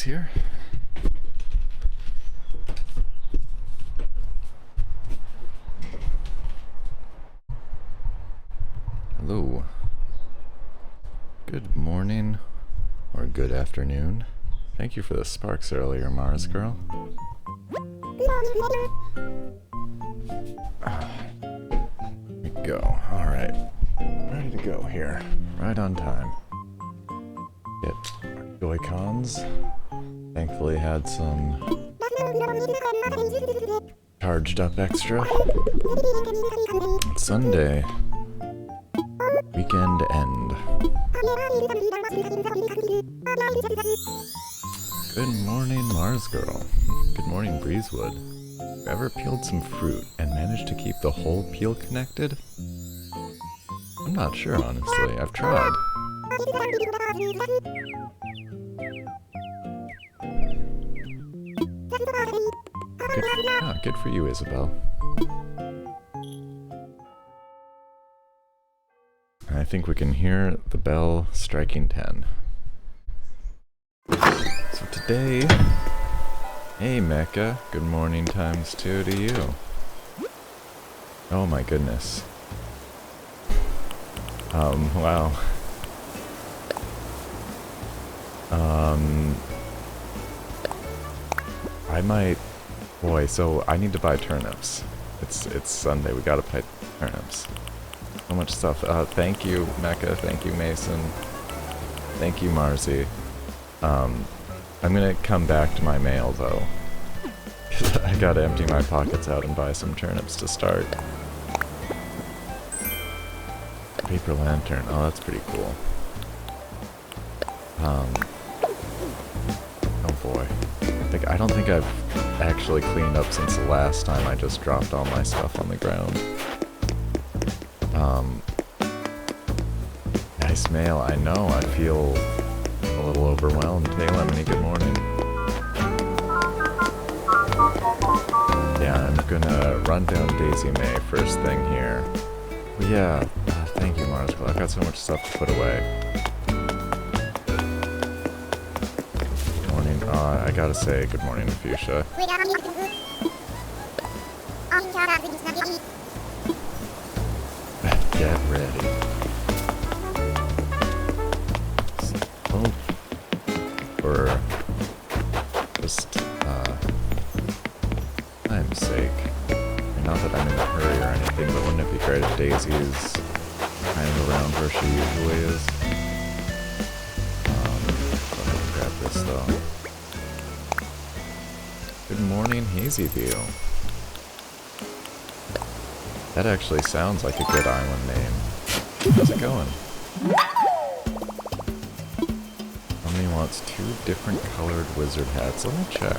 box here. Hello. Good morning, or good afternoon. Thank you for the sparks earlier, Mars girl. Here we go. Alright. Ready to go here. Right on time. Get our Joy-Cons. Thankfully had some charged up extra. It's Sunday. Weekend end. Good morning, Mars girl. Good morning, Breezewood. Have you ever peeled some fruit and managed to keep the whole peel connected? I'm not sure, honestly. I've tried. Good for you, Isabel. I think we can hear the bell striking 10. So today, hey Mecca, good morning times 2 to you. Oh my goodness. Wow. I might, boy, so I need to buy turnips. It's Sunday, we gotta buy turnips. So much stuff. Thank you, Mecca. Thank you, Mason. Thank you, Marzi. I'm gonna come back to my mail, though. I gotta empty my pockets out and buy some turnips to start. Paper lantern. Oh, that's pretty cool. Oh boy. I don't think I've actually cleaned up since the last time I just dropped all my stuff on the ground. Nice mail, I know, I feel a little overwhelmed. Hey Lemony, good morning. Yeah, I'm gonna run down Daisy May first thing here. But yeah, thank you Mars, I've got so much stuff to put away. Good morning, I gotta say good morning to Fuchsia. Get ready. Oh, for just time's sake. Not that I'm in a hurry or anything, but wouldn't it be great if Daisy's kind of around where she usually is? I'll grab this though. Good morning, Hazyview. That actually sounds like a good island name. How's it going? Somebody wants 2 different colored wizard hats. Let me check.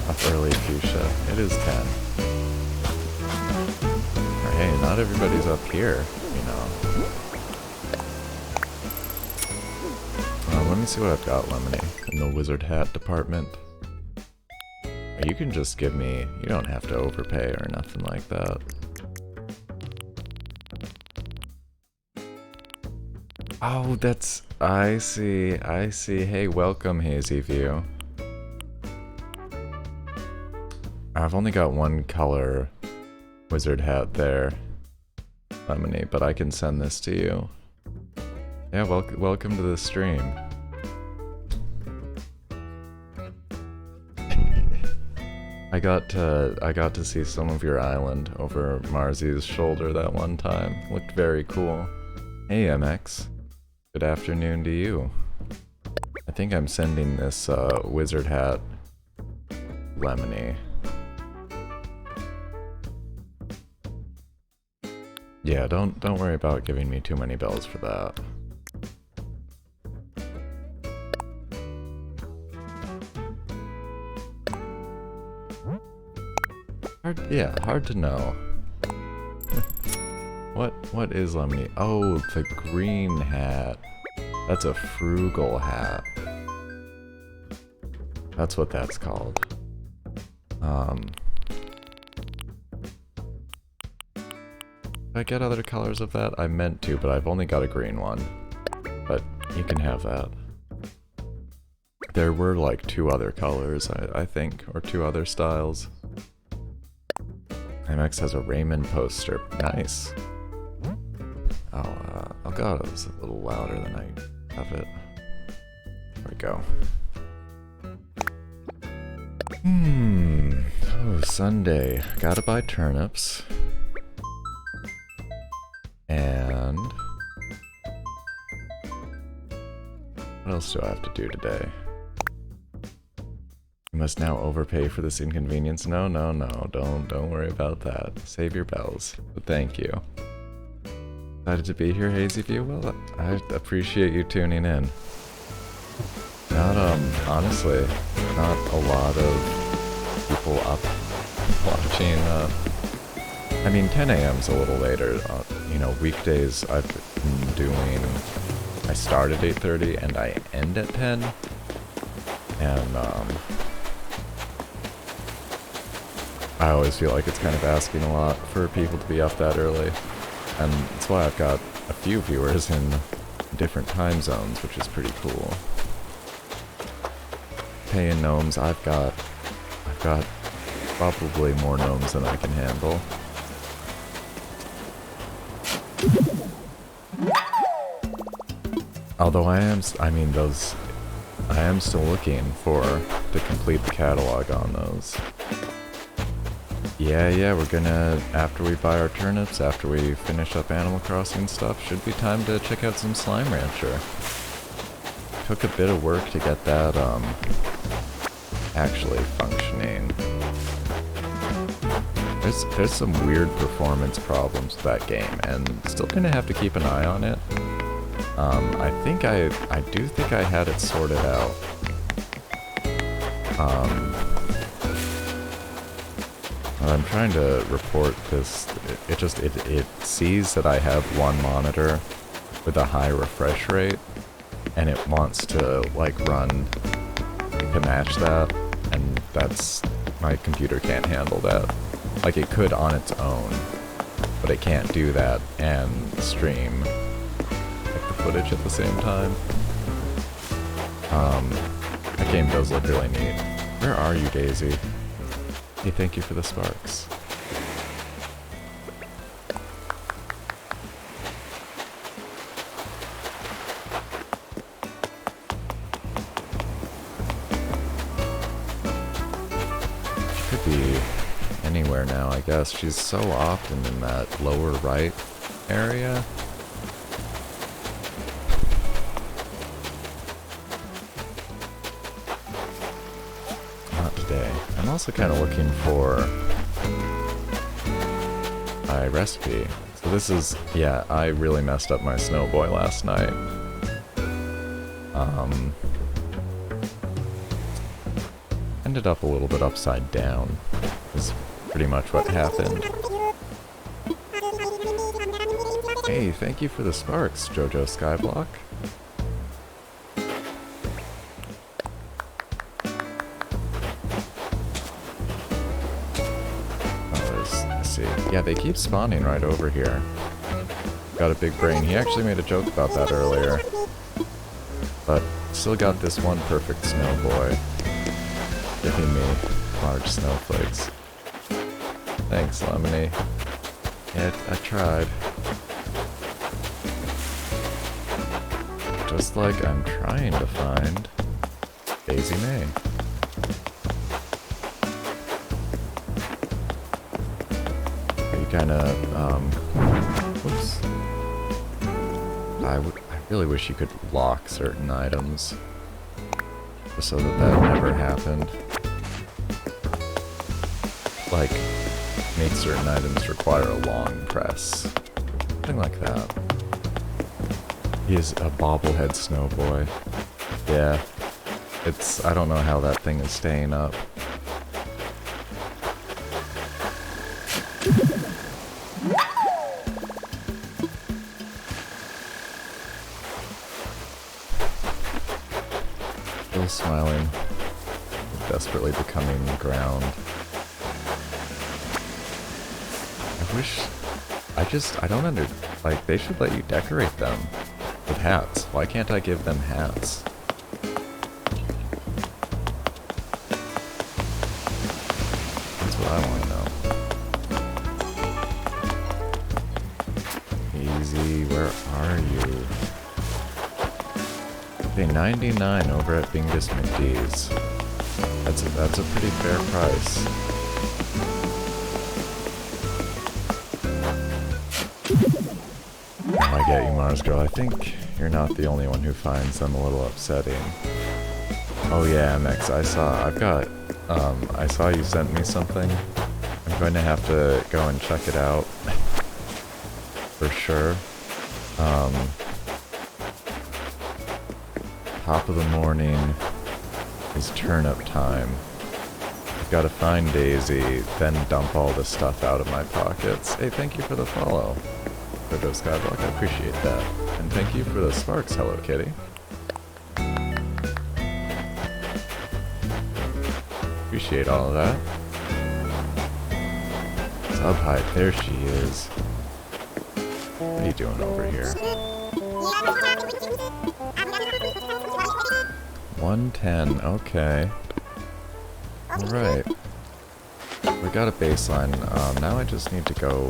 Up early, Fuchsia. It is 10. Or hey, not everybody's up here, you know. Let me see what I've got, Lemony, in the wizard hat department. You can just give me, you don't have to overpay or nothing like that. Oh, that's, I see. Hey, welcome, Hazyview. I've only got one color wizard hat there, Lemony, but I can send this to you. Yeah, welcome to the stream. I got to see some of your island over Marzi's shoulder that one time. Looked very cool. Hey MX, good afternoon to you. I think I'm sending this wizard hat Lemony. Yeah, don't worry about giving me too many bells for that. Hard to know. What is Lemony? Oh, the green hat. That's a frugal hat. That's what that's called. Did I get other colors of that? I meant to, but I've only got a green one. But You can have that. There were like 2 other colors, I think, or 2 other styles. MX has a Raymond poster. Nice. Oh god, it was a little louder than I have it. There we go. Oh, Sunday. Gotta buy turnips. And... what else do I have to do today? You must now overpay for this inconvenience. No, don't worry about that. Save your bells. But thank you. Excited to be here, Hazyview? Well, I appreciate you tuning in. Not, honestly, not a lot of people up watching, I mean, 10 a.m.'s a little later. You know, weekdays I've been doing... I start at 8:30 and I end at 10. And, I always feel like it's kind of asking a lot for people to be up that early. And that's why I've got a few viewers in different time zones, which is pretty cool. Paying gnomes, I've got probably more gnomes than I can handle. Although I am still looking to complete the catalog on those. Yeah, we're gonna, after we buy our turnips, after we finish up Animal Crossing stuff, should be time to check out some Slime Rancher. Took a bit of work to get that, actually functioning. There's some weird performance problems with that game, and still gonna have to keep an eye on it. I do think I had it sorted out. I'm trying to report this. It sees that I have one monitor with a high refresh rate, and it wants to like run to match that, and my computer can't handle that. Like it could on its own, but it can't do that and stream like the footage at the same time. That game does look really neat. Where are you, Daisy? Hey, thank you for the sparks. She could be anywhere now, I guess. She's so often in that lower right area. I'm also kind of looking for my recipe. So this is, yeah, I really messed up my Snowboy last night. Ended up a little bit upside down, is pretty much what happened. Hey, thank you for the sparks, Jojo Skyblock. Yeah, they keep spawning right over here. Got a big brain. He actually made a joke about that earlier. But still got this one perfect snow boy. Giving me large snowflakes. Thanks, Lemony. Yeah, I tried. Just like I'm trying to find Daisy May. Kind of, whoops. I really wish you could lock certain items, just so that never happened. Like, make certain items require a long press. Something like that. He is a bobblehead snowboy. Yeah. I don't know how that thing is staying up. Smiling, desperately becoming the ground. I don't like, they should let you decorate them. With hats. Why can't I give them hats? That's what I want to know. Easy, where are you? Okay, 99 over at Bingus McDee's. That's a pretty fair price. I get you, Mars Girl. I think you're not the only one who finds them a little upsetting. Oh yeah, MX, I saw you sent me something. I'm going to have to go and check it out. For sure. Top of the morning is turnip time. I've got to find Daisy, then dump all the stuff out of my pockets. Hey, thank you for the follow. Crypto Skyblock, I appreciate that. And thank you for the sparks, Hello Kitty. Appreciate all of that. Subhide, there she is. What are you doing over here? 110, okay. Alright. We got a baseline. Now I just need to go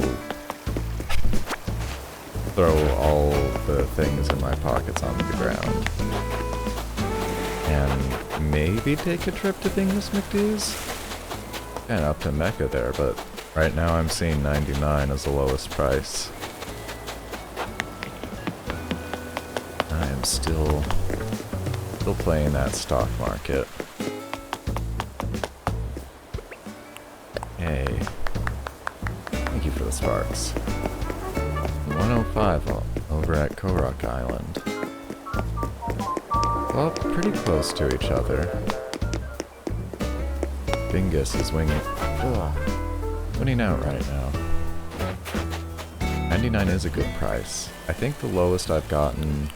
throw all the things in my pockets onto the ground. And maybe take a trip to Bingus McDee's? And up to Mecca there, but right now I'm seeing 99 as the lowest price. I am still playing that stock market. Hey. Thank you for the sparks. 105 over at Korok Island. Well, pretty close to each other. Bingus is winning out right now. 99 is a good price. I think the lowest I've gotten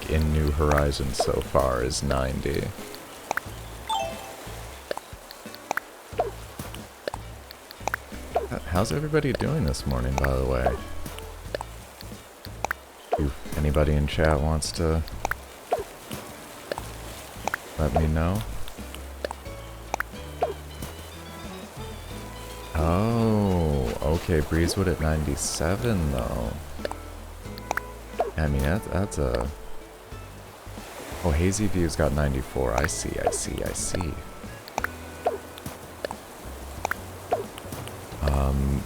in New Horizons so far is 90. How's everybody doing this morning, by the way? If anybody in chat wants to let me know. Oh, okay, Breezewood at 97 though. I mean, that's a... Oh, Hazyview's got 94. I see.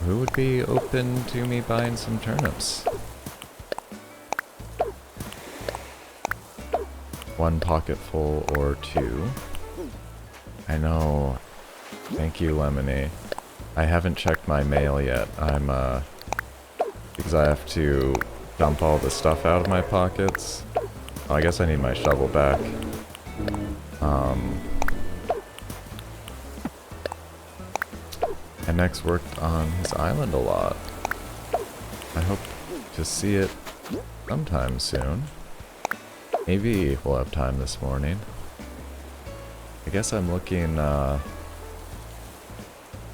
Who would be open to me buying some turnips? One pocket full or two. I know. Thank you, Lemony. I haven't checked my mail yet. Because I have to dump all the stuff out of my pockets. Oh, I guess I need my shovel back. NX worked on his island a lot. I hope to see it sometime soon. Maybe we'll have time this morning. I guess I'm looking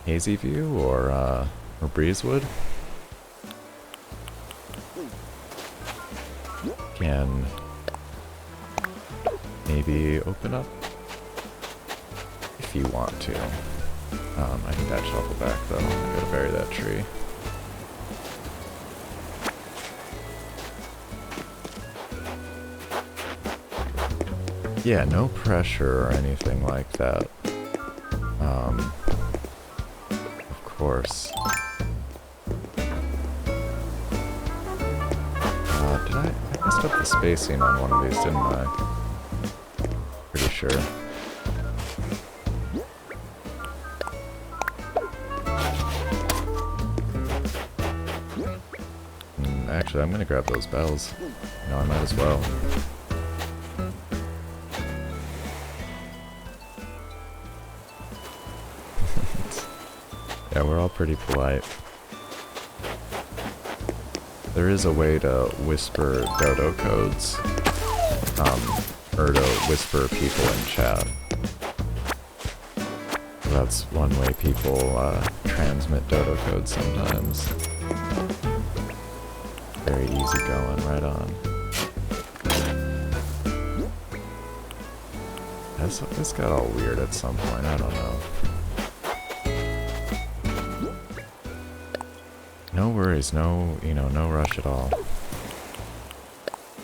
Hazyview or Breezewood. Can maybe open up if you want to. I need that shovel back though. I gotta bury that tree. Yeah, no pressure or anything like that. Of course. I messed up the spacing on one of these, didn't I? Pretty sure. Actually, I'm gonna grab those bells. No, I might as well. Yeah, we're all pretty polite. There is a way to whisper dodo codes. Or to whisper people in chat. That's one way people transmit dodo codes sometimes. Very easy going, right on. This got all weird at some point, I don't know. No worries, no, no rush at all.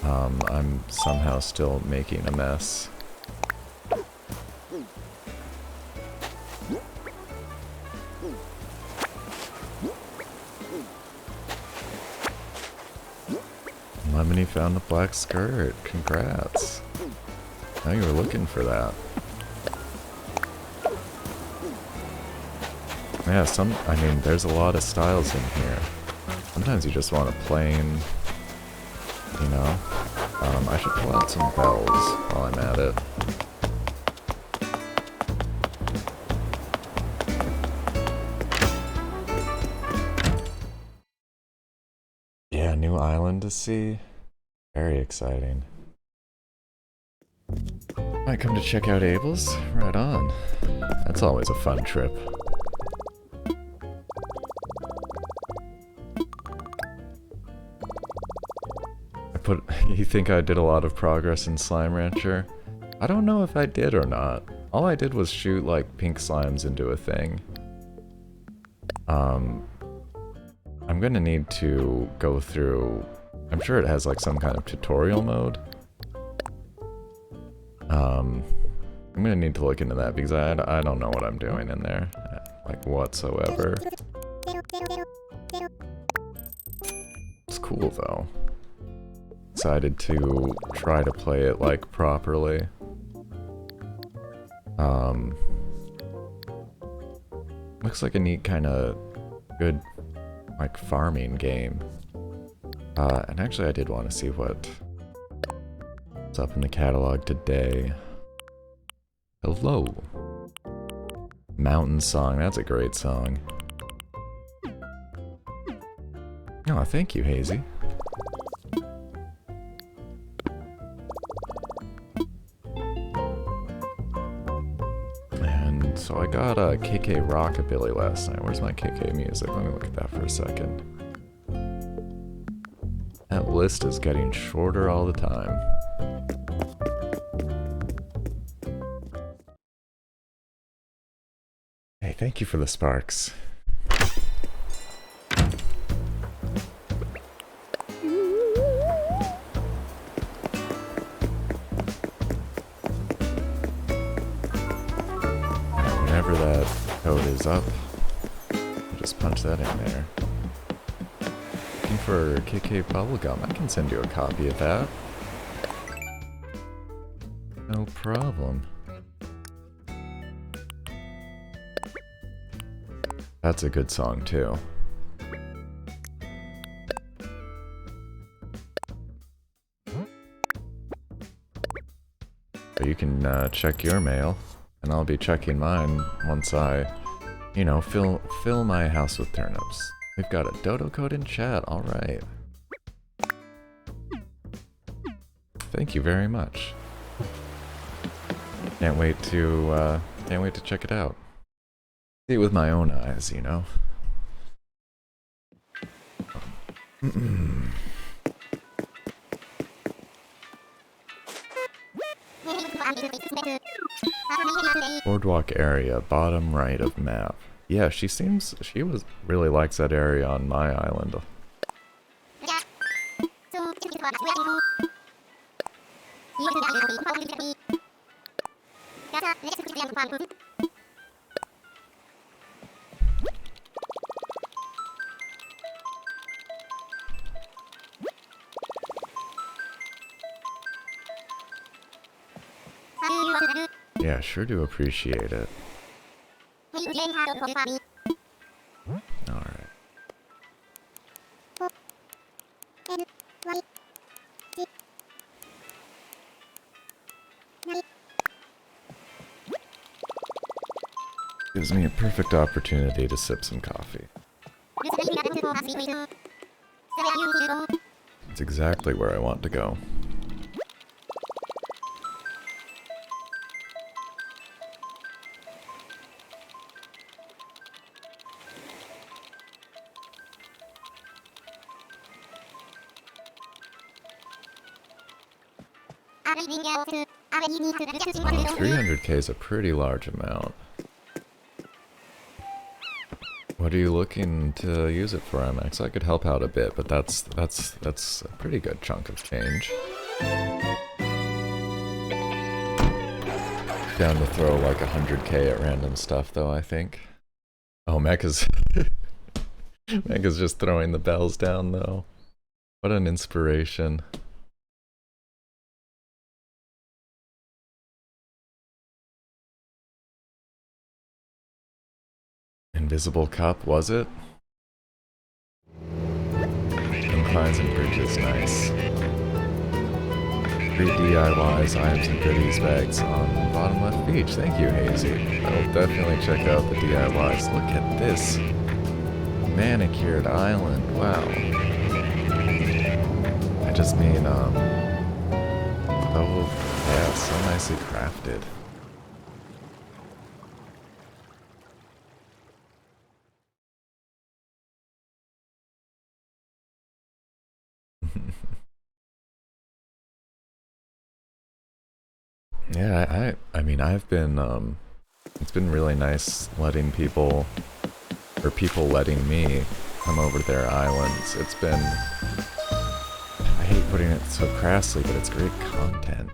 I'm somehow still making a mess. Lemony found a black skirt. Congrats. Now you were looking for that. Yeah, I mean, there's a lot of styles in here. Sometimes you just want a plain, you know. I should pull out some bells while I'm at it. Yeah, new island to see. Very exciting. Might come to check out Abel's? Right on. That's always a fun trip. You think I did a lot of progress in Slime Rancher? I don't know if I did or not. All I did was shoot like pink slimes into a thing. I'm gonna need to go through... I'm sure it has like some kind of tutorial mode. I'm gonna need to look into that because I don't know what I'm doing in there, like whatsoever. It's cool though. Decided to try to play it like properly. Looks like a neat kind of good like farming game. And actually I did want to see what's up in the catalog today. Hello. Mountain Song, that's a great song. Oh, thank you, Hazy. And so I got a KK Rockabilly last night. Where's my KK music? Let me look at that for a second. That list is getting shorter all the time. Hey, thank you for the sparks. Whenever that code is up, I'll just punch that in there. Looking for KK Bubblegum, I can send you a copy of that. No problem. That's a good song too. So you can check your mail, and I'll be checking mine once I, you know, fill my house with turnips. We've got a dodo code in chat, alright. Thank you very much. Can't wait to check it out. See it with my own eyes, you know? Boardwalk area, bottom right of map. Yeah, she really likes that area on my island. Yeah, sure do appreciate it. Alright. Gives me a perfect opportunity to sip some coffee. It's exactly where I want to go. 300k is a pretty large amount. What are you looking to use it for, MX? I could help out a bit, but that's a pretty good chunk of change. Down to throw like 100k at random stuff, though, I think. Oh, Mecha's Mecha's just throwing the bells down, though. What an inspiration. Invisible Cup, was it? Inclines and bridges, nice. Free DIYs, items and goodies bags on the bottom left beach. Thank you, Hazy. I will definitely check out the DIYs. Look at this manicured island. Wow. I just mean, oh, yeah, so nicely crafted. Yeah, I mean, I've been, it's been really nice letting people, or people letting me come over to their islands. It's been, I hate putting it so crassly, but it's great content.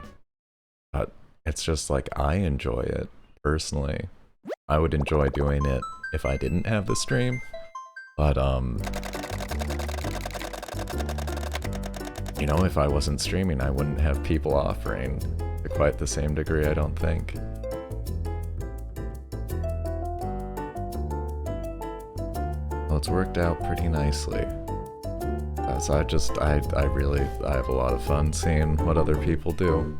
But it's just like, I enjoy it, personally. I would enjoy doing it if I didn't have the stream, but, you know, if I wasn't streaming, I wouldn't have people offering to quite the same degree, I don't think. Well, it's worked out pretty nicely. So I have a lot of fun seeing what other people do.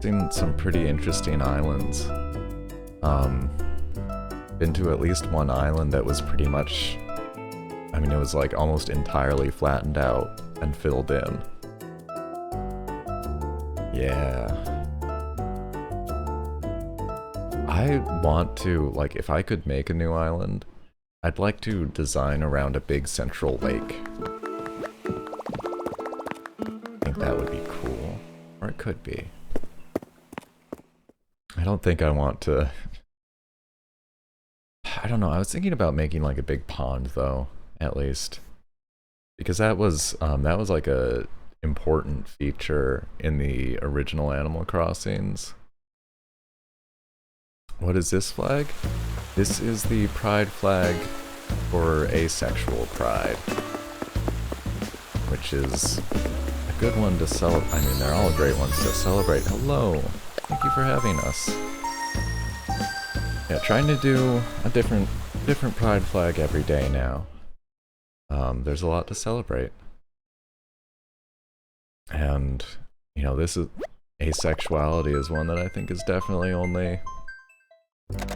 Seen some pretty interesting islands. Been to at least one island that was pretty much, I mean, it was like almost entirely flattened out and filled in. Yeah. I want to, like, if I could make a new island, I'd like to design around a big central lake. I think that would be cool. Or it could be. I don't think I want to... I don't know, I was thinking about making like a big pond though, at least. Because that was like a important feature in the original Animal Crossings. What is this flag? This is the pride flag for asexual pride, which is a good one to celebrate. I mean, they're all great ones to celebrate. Hello, thank you for having us. Yeah, trying to do a different pride flag every day now. There's a lot to celebrate. And, you know, this is, asexuality is one that I think is definitely only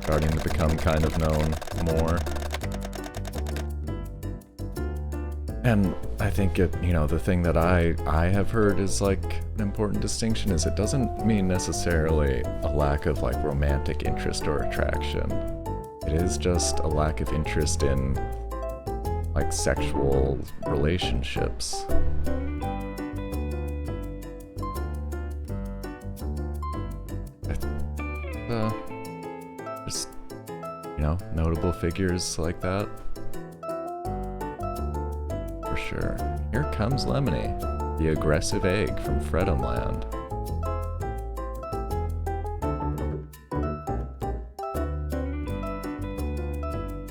starting to become kind of known more. And I think it, you know, the thing that I have heard is like an important distinction is it doesn't mean necessarily a lack of like romantic interest or attraction. It is just a lack of interest in like sexual relationships. Just, you know, notable figures like that. For sure. Here comes Lemony, the aggressive egg from Fredumland.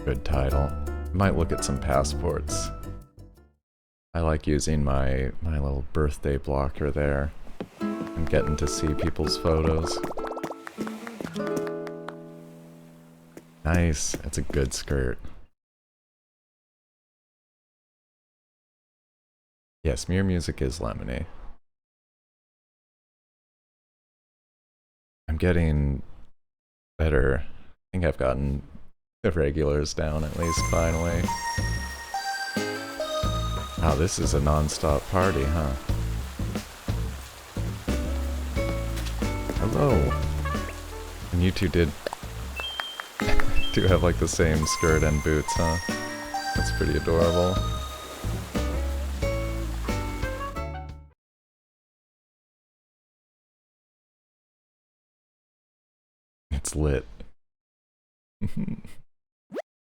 Good title. Might look at some passports. I like using my little birthday blocker there and getting to see people's photos. Nice, that's a good skirt. Yes, Mirror Music is Lemony. I'm getting better. I think I've gotten the regulars down at least finally. Oh, this is a non-stop party, huh? Hello. And you two do have like the same skirt and boots, huh? That's pretty adorable. It's lit.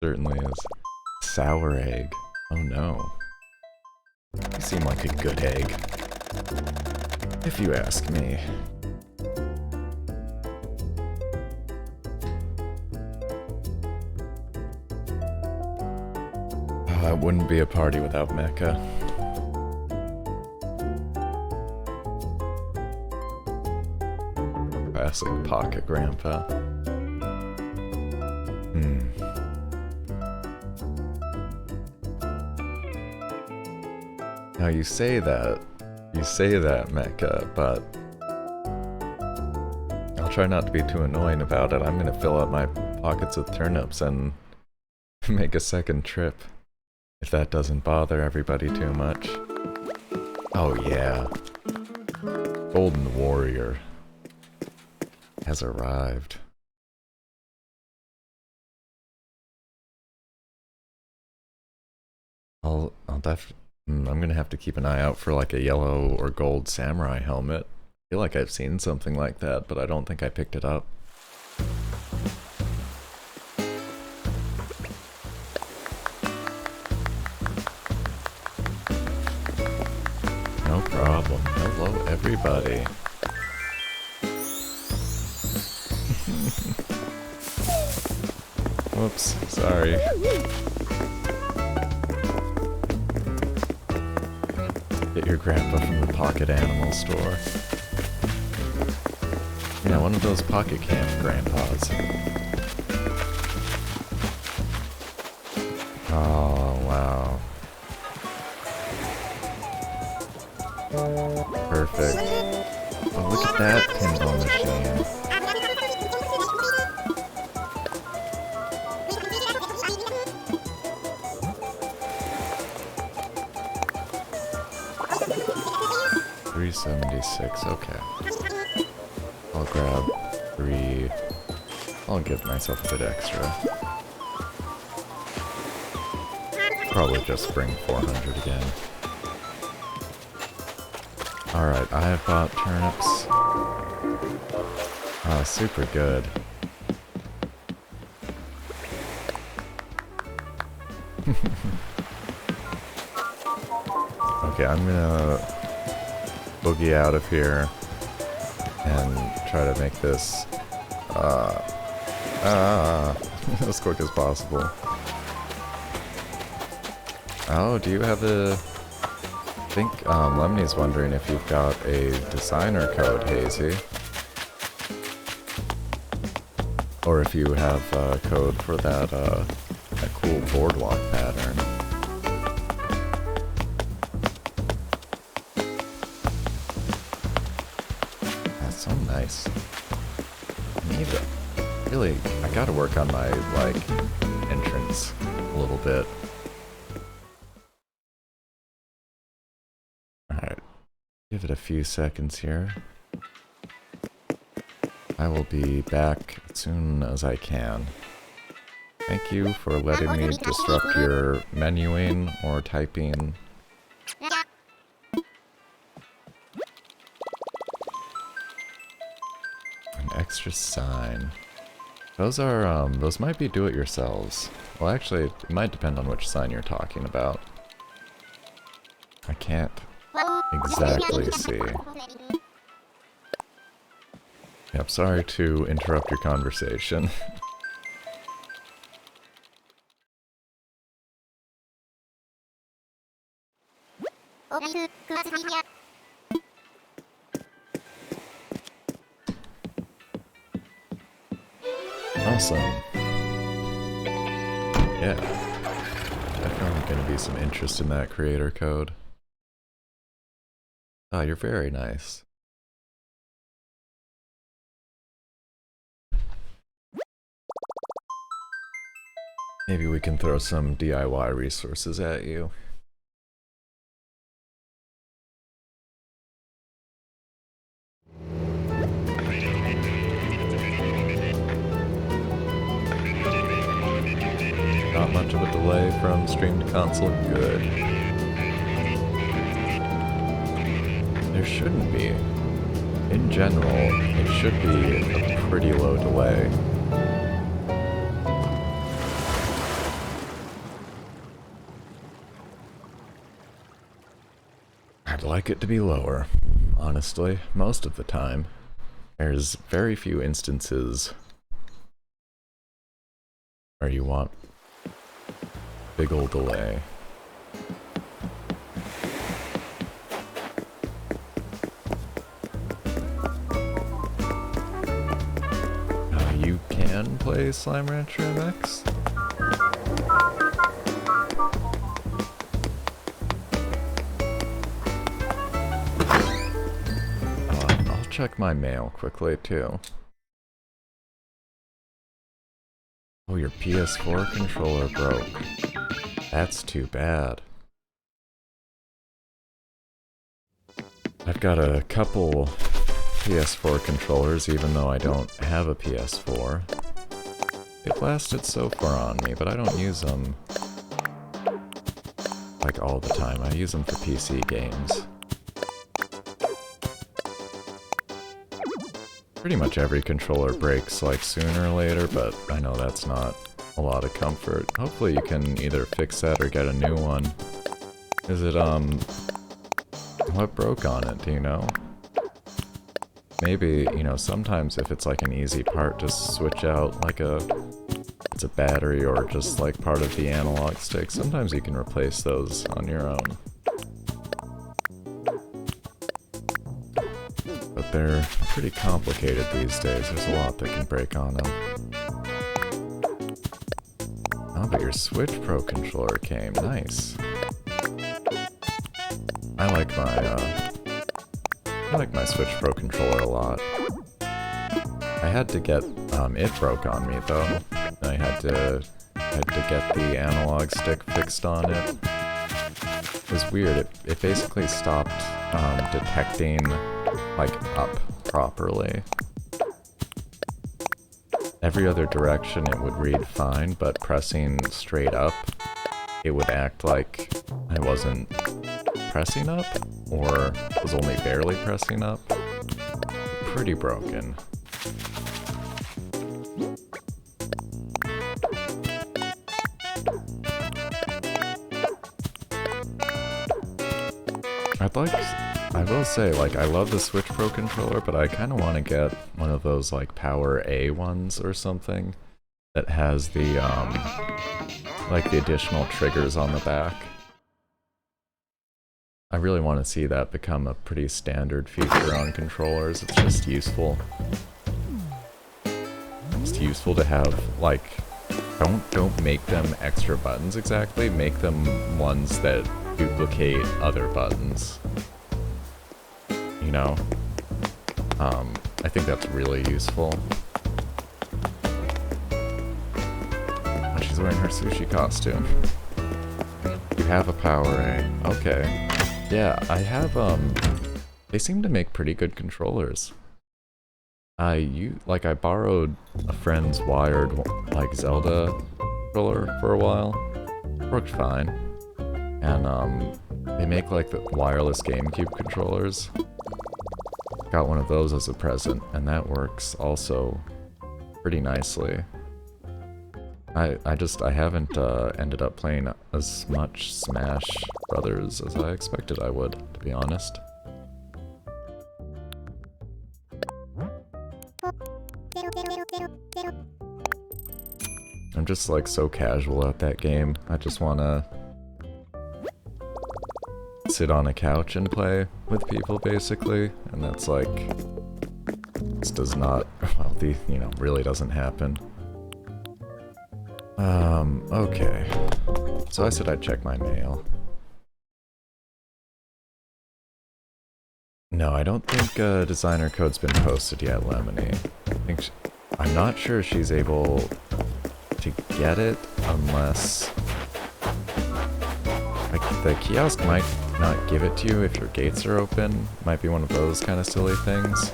Certainly is. Sour egg. Oh no. You seem like a good egg. If you ask me. Oh, it wouldn't be a party without Mecca. Classic pocket grandpa. Now you say that, Mecca, but I'll try not to be too annoying about it. I'm gonna fill up my pockets with turnips and make a second trip, if that doesn't bother everybody too much. Oh yeah. Golden Warrior has arrived. I'm gonna have to keep an eye out for like a yellow or gold samurai helmet. I feel like I've seen something like that, but I don't think I picked it up. No problem. Hello, everybody. Whoops, sorry. Get your grandpa from the pocket animal store. Yeah, one of those pocket camp grandpas. Oh, wow. Perfect. Oh, look at that pinball machine. $3.76, okay. I'll grab 3. I'll give myself a bit extra. Probably just bring 400 again. Alright, I have bought turnips. Super good. Okay, I'm gonna boogie out of here and try to make this as quick as possible. Oh, do you have a... I think Lemony's wondering if you've got a designer code, Hazy. Or if you have a code for that cool boardwalk pattern. So nice. I gotta work on my, like, entrance a little bit. Alright. Give it a few seconds here. I will be back as soon as I can. Thank you for letting me disrupt your menuing or typing. Extra sign. Those are, those might be do-it-yourselves. Well, actually, it might depend on which sign you're talking about. I can't exactly see. Yep, sorry to interrupt your conversation. Awesome. Yeah. Definitely gonna be some interest in that creator code. Ah, you're very nice. Maybe we can throw some DIY resources at you. Not much of a delay from stream to console. Good. There shouldn't be. in general, it should be a pretty low delay. I'd like it to be lower, honestly, most of the time. There's very few instances where you want big ol' delay. You can play Slime Rancher MX? I'll check my mail quickly too. Oh, your PS4 controller broke. That's too bad. I've got a couple PS4 controllers, even though I don't have a PS4. They've lasted so far on me, but I don't use them like all the time. I use them for PC games. Pretty much every controller breaks like sooner or later, but I know that's not a lot of comfort. Hopefully you can either fix that or get a new one. Is it, what broke on it, do you know? Maybe, you know, sometimes if it's like an easy part, just switch out like it's a battery or just like part of the analog stick. Sometimes you can replace those on your own. But they're pretty complicated these days. There's a lot that can break on them. Oh, but your Switch Pro controller came. Nice. I like my Switch Pro controller a lot. I had to get, it broke on me though. I had to get the analog stick fixed on it. It was weird, it basically stopped, detecting, like, up properly. Every other direction it would read fine, but pressing straight up, it would act like I wasn't pressing up, or was only barely pressing up. Pretty broken. I will say, like, I love the Switch Pro controller, but I kind of want to get one of those, like, Power A ones or something that has the, like, the additional triggers on the back. I really want to see that become a pretty standard feature on controllers. It's just useful. It's useful to have, like, don't make them extra buttons exactly, make them ones that duplicate other buttons. You know? I think that's really useful. Oh, she's wearing her sushi costume. You have a Power A. Okay. Yeah, I have, they seem to make pretty good controllers. I borrowed a friend's wired, like, Zelda controller for a while. Worked fine. And, they make, like, the wireless GameCube controllers. Got one of those as a present, and that works also pretty nicely. I haven't ended up playing as much Smash Brothers as I expected I would, to be honest. I'm just like so casual at that game. I just wanna sit on a couch and play with people, basically, and that's like, this does not, well, you know, really doesn't happen. Okay. So I said I'd check my mail. No, I don't think designer code's been posted yet, Lemony. I'm not sure she's able to get it unless, like, the kiosk might not give it to you if your gates are open. Might be one of those kind of silly things.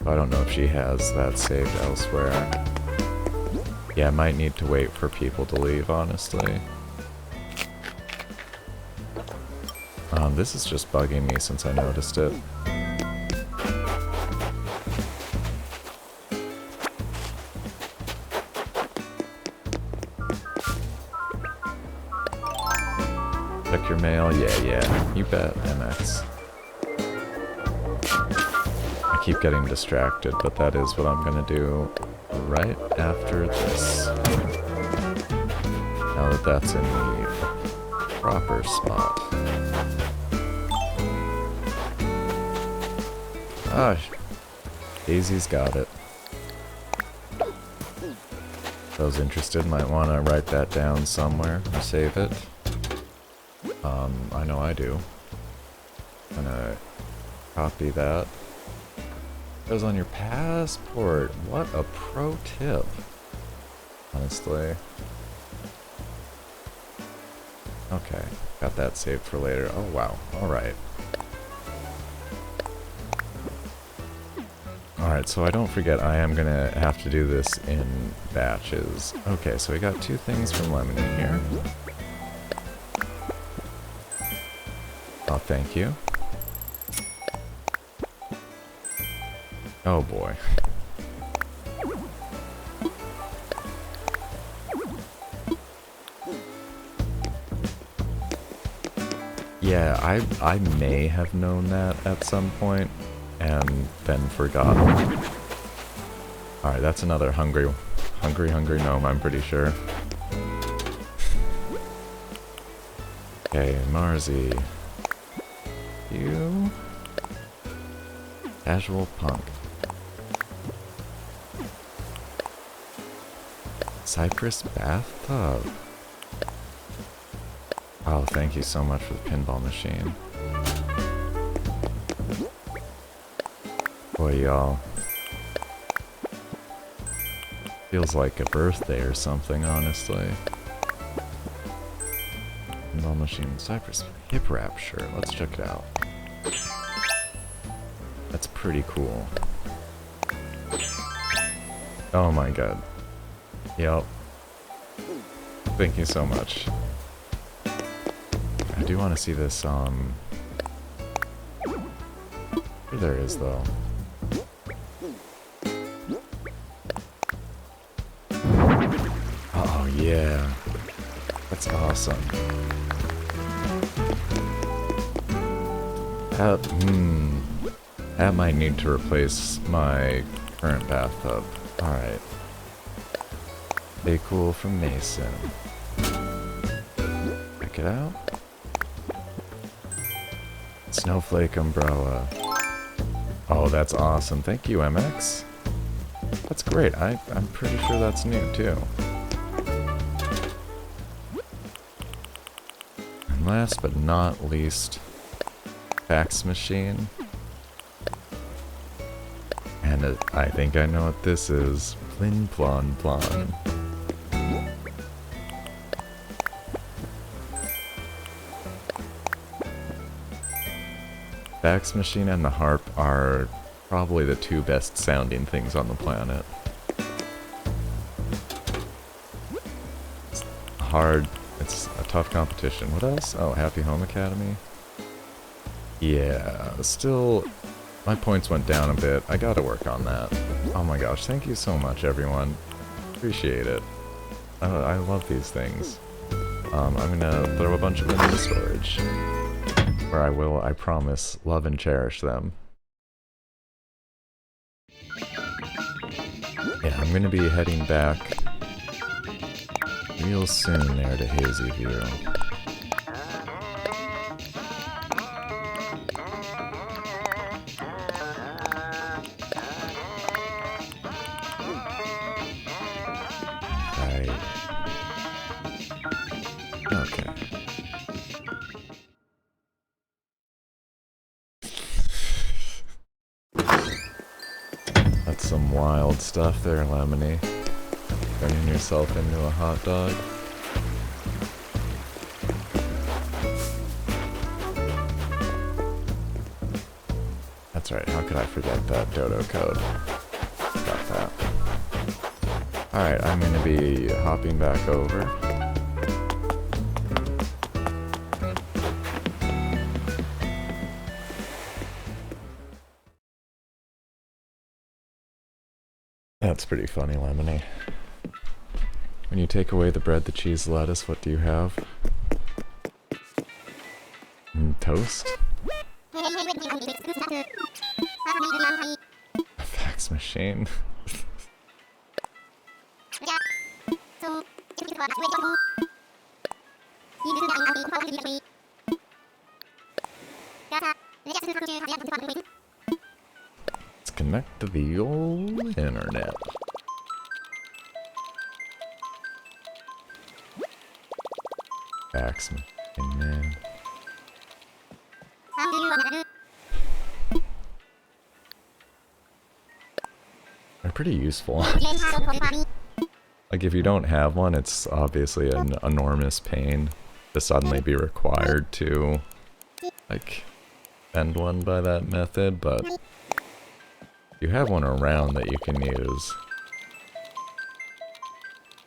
I don't know if she has that saved elsewhere. Yeah, I might need to wait for people to leave, honestly. This is just bugging me since I noticed it. Check your mail? Yeah. You bet, MX. I keep getting distracted, but that is what I'm gonna do right after this. Now that that's in the proper spot. Ah, Daisy's got it. Those interested might want to write that down somewhere or save it. I know I do. I'm gonna copy that. Goes on your passport. What a pro tip. Honestly. Okay, got that saved for later. Oh wow, alright. Alright, so I don't forget I am gonna have to do this in batches. Okay, so we got 2 things from Lemony here. Oh, thank you. Oh boy. Yeah, I may have known that at some point and then forgotten. Alright, that's another hungry gnome, I'm pretty sure. Okay, Marzi. You... Casual punk. Cypress bathtub. Oh, thank you so much for the pinball machine. Boy, y'all. Feels like a birthday or something, honestly. Pinball machine, Cypress hip wrap shirt. Let's check it out. That's pretty cool. Oh my god. Yep. Thank you so much. I do want to see this, there is, though. Oh, yeah. That's awesome. That might need to replace my current bathtub. Alright. Stay cool from Mason. Check it out. Snowflake umbrella. Oh, that's awesome. Thank you, MX. That's great. I'm pretty sure that's new, too. And last but not least, fax machine. And I think I know what this is. Plin plon plon. Fax machine and the harp are probably the 2 best sounding things on the planet. It's hard. It's a tough competition. What else? Oh, Happy Home Academy. Yeah, still, my points went down a bit. I gotta work on that. Oh my gosh, thank you so much, everyone. Appreciate it. I love these things. I'm gonna throw a bunch of them into storage. Where I will, I promise, love and cherish them. Yeah, I'm gonna be heading back real soon there to Hazyview. Right. Okay. That's some wild stuff there, Lemony. Turning yourself into a hot dog. That's right, how could I forget that dodo code? Got that. Alright, I'm gonna be hopping back over. That's pretty funny, Lemony. When you take away the bread, the cheese, the lettuce, what do you have? Toast? A fax machine? Let's connect to the old internet. Fax machine, man. They're pretty useful. Like, if you don't have one, it's obviously an enormous pain to suddenly be required to, like, send one by that method, but you have one around that you can use.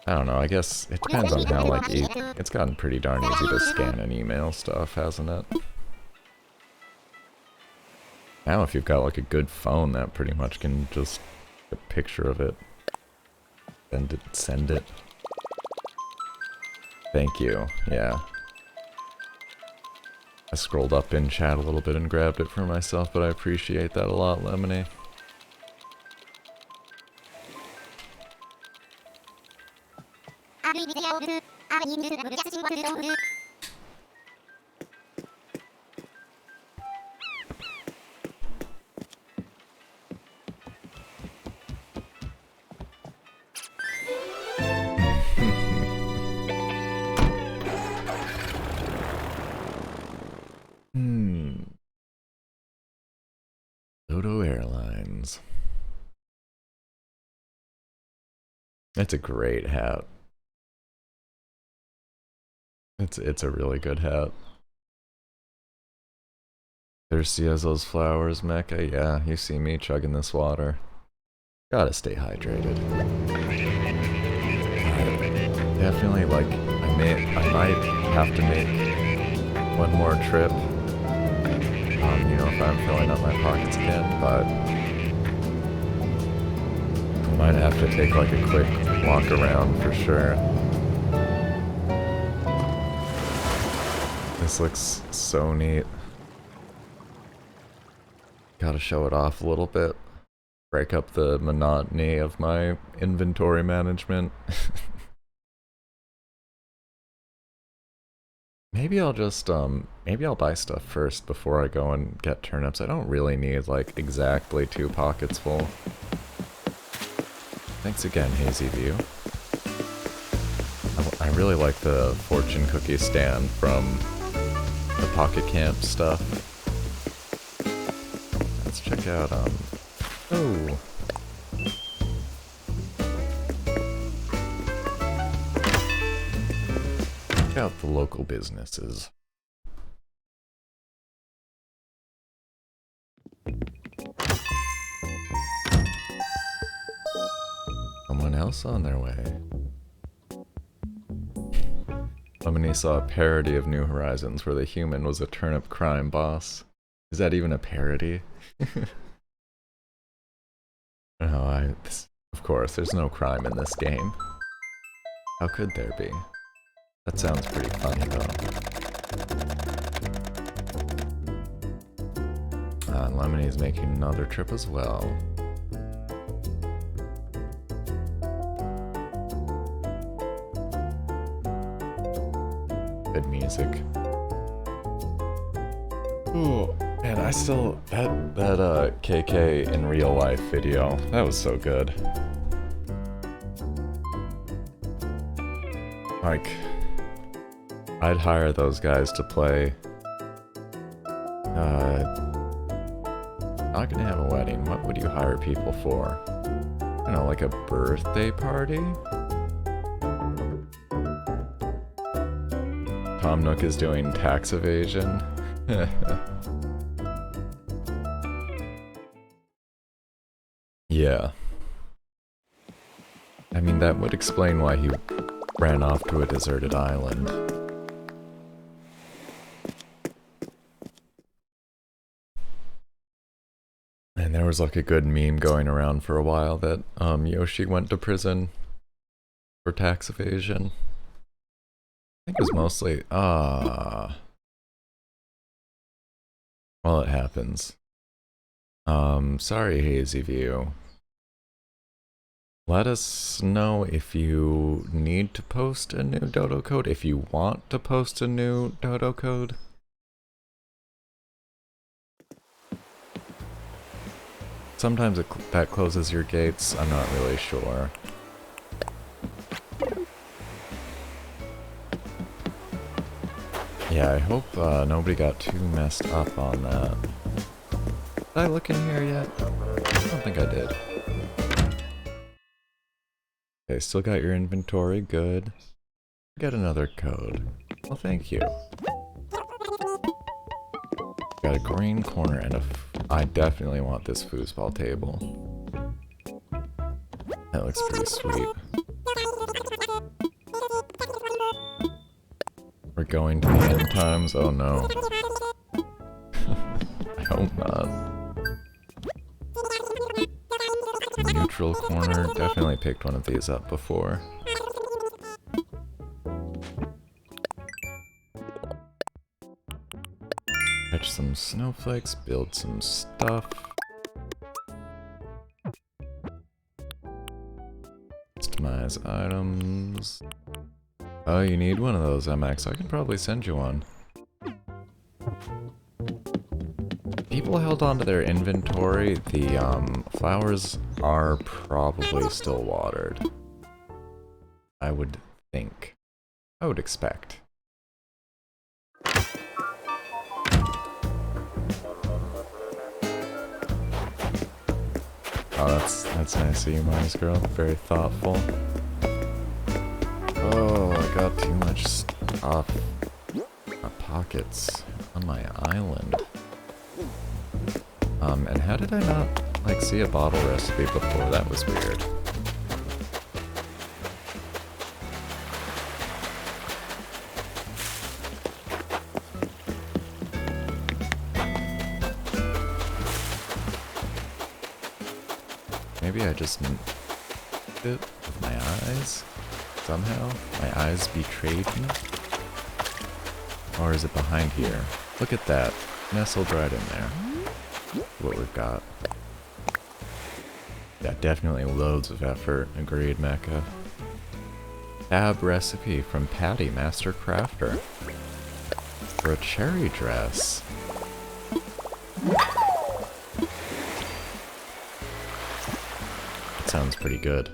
I don't know, I guess it depends on how, like, it's gotten pretty darn easy to scan and email stuff, hasn't it? Now if you've got, like, a good phone, that pretty much can just take a picture of it. Send it. Thank you, yeah. I scrolled up in chat a little bit and grabbed it for myself, but I appreciate that a lot, Lemony. Dodo Airlines. It's a great hat. It's a really good hat. Thirsty as those flowers, Mecca? Yeah, you see me chugging this water. Gotta stay hydrated. Definitely, like, I might have to make one more trip. You know, if I'm filling up my pockets again, but I might have to take like a quick walk around for sure. This looks so neat. Gotta show it off a little bit. Break up the monotony of my inventory management. Maybe I'll just, maybe I'll buy stuff first before I go and get turnips. I don't really need, like, exactly 2 pockets full. Thanks again, Hazyview. I really like the fortune cookie stand from the Pocket Camp stuff. Let's check out, oh! Out the local businesses. Someone else on their way. Lemony saw a parody of New Horizons where the human was a turnip crime boss. Is that even a parody? No, of course, there's no crime in this game. How could there be? That sounds pretty funny, though. And Lemonie's making another trip as well. Good music. Ooh, man, I still... That KK in real life video, that was so good. Like... I'd hire those guys to play. Not gonna have a wedding. What would you hire people for? I don't know, like a birthday party? Tom Nook is doing tax evasion. Yeah. I mean, that would explain why he ran off to a deserted island. And There was like a good meme going around for a while that Yoshi went to prison for tax evasion. I think it was mostly well, it happens. Sorry, Hazyview. Let us know if you need to post a new dodo code, if you want to post a new dodo code. Sometimes that closes your gates, I'm not really sure. Yeah, I hope nobody got too messed up on that. Did I look in here yet? I don't think I did. Okay, still got your inventory, good. Get another code. Well, thank you. Got a green corner and I definitely want this foosball table. That looks pretty sweet. We're going to the end times? Oh no. I hope not. Neutral corner, definitely picked one of these up before. Catch some snowflakes, build some stuff. Customize items. Oh, you need one of those, MX. I can probably send you one. People held onto their inventory. The flowers are probably still watered. I would think. I would expect. Oh, that's nice of you, Mars Girl. Very thoughtful. Oh, I got too much stuff. My pockets on my island. And how did I not, like, see a bottle recipe before? That was weird. Maybe I just did it with my eyes? Somehow? My eyes betrayed me? Or is it behind here? Look at that. Nestled right in there. What we've got. Yeah, definitely loads of effort. Agreed, Mecha. Tab recipe from Patty, Master Crafter. For a cherry dress. That sounds pretty good.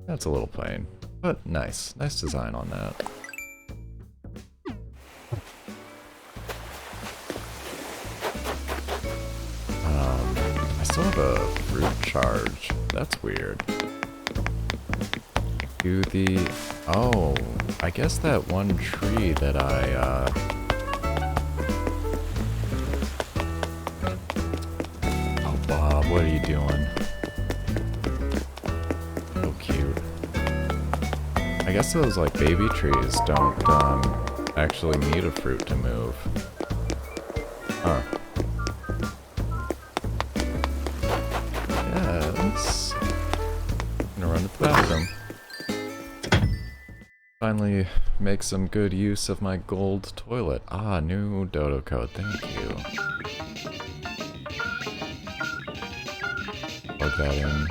That's a little plain, but nice. Nice design on that. I still have a fruit charge. That's weird. Do the... Oh, I guess that one tree that I, Oh, Bob, what are you doing? So cute. I guess those, like, baby trees don't, actually need a fruit to move. Huh. Yes. I'm gonna run to the bathroom. Finally make some good use of my gold toilet. Ah, new dodo code, thank you. Plug that in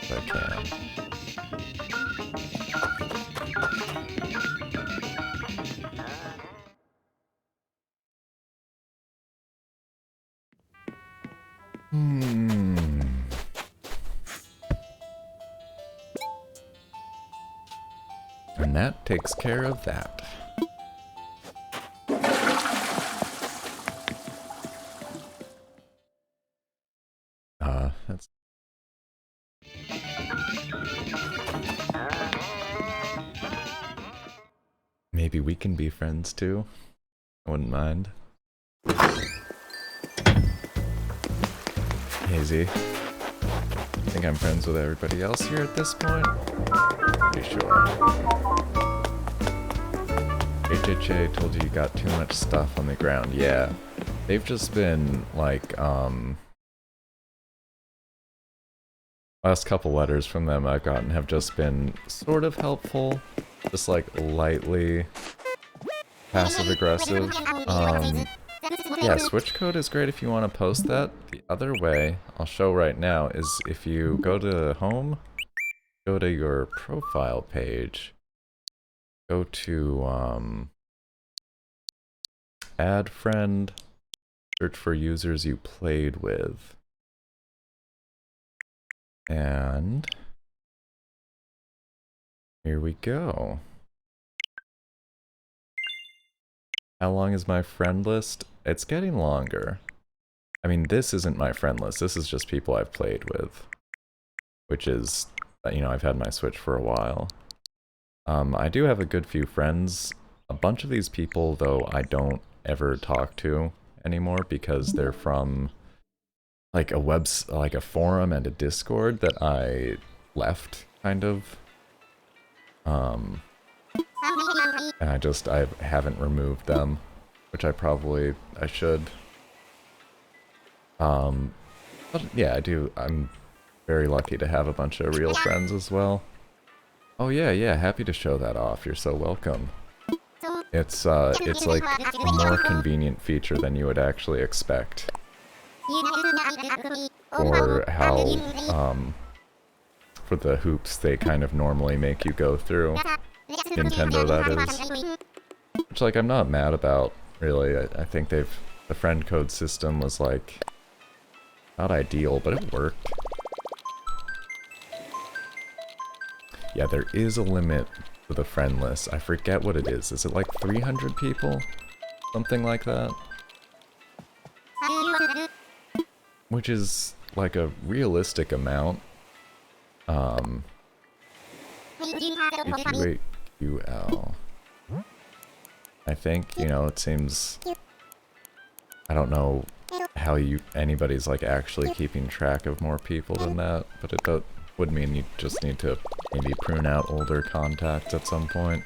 if I can. And that takes care of that. That's... Maybe we can be friends too. I wouldn't mind. Hazy. I think I'm friends with everybody else here at this point. Pretty sure. HHA told you got too much stuff on the ground. Yeah. they've just been like, last couple letters from them I've gotten have just been sort of helpful, just like lightly passive aggressive. Yeah, switch code is great if you want to post that. The other way I'll show right now is if you go to home, go to your profile page, go to add friend, search for users you played with, and here we go. How long is my friend list? It's getting longer. I mean, this isn't my friend list, this is just people I've played with, which is, you know, I've had my Switch for a while. I do have a good few friends. A bunch of these people, though, I don't ever talk to anymore because they're from like a forum and a Discord that I left, kind of. And I haven't removed them, which I should. But yeah, I'm very lucky to have a bunch of real friends as well. Oh yeah, happy to show that off. You're so welcome. It's like a more convenient feature than you would actually expect. Or how, for the hoops they kind of normally make you go through. Nintendo, that is. Which, like, I'm not mad about, really. I think the friend code system was, like, not ideal, but it worked. Yeah, there is a limit to the friend list. I forget what it is. Is it like 300 people? Something like that? Which is like a realistic amount. QL. I think, you know, it seems... I don't know how anybody's like actually keeping track of more people than that, but it would mean you just need to maybe prune out older contacts at some point.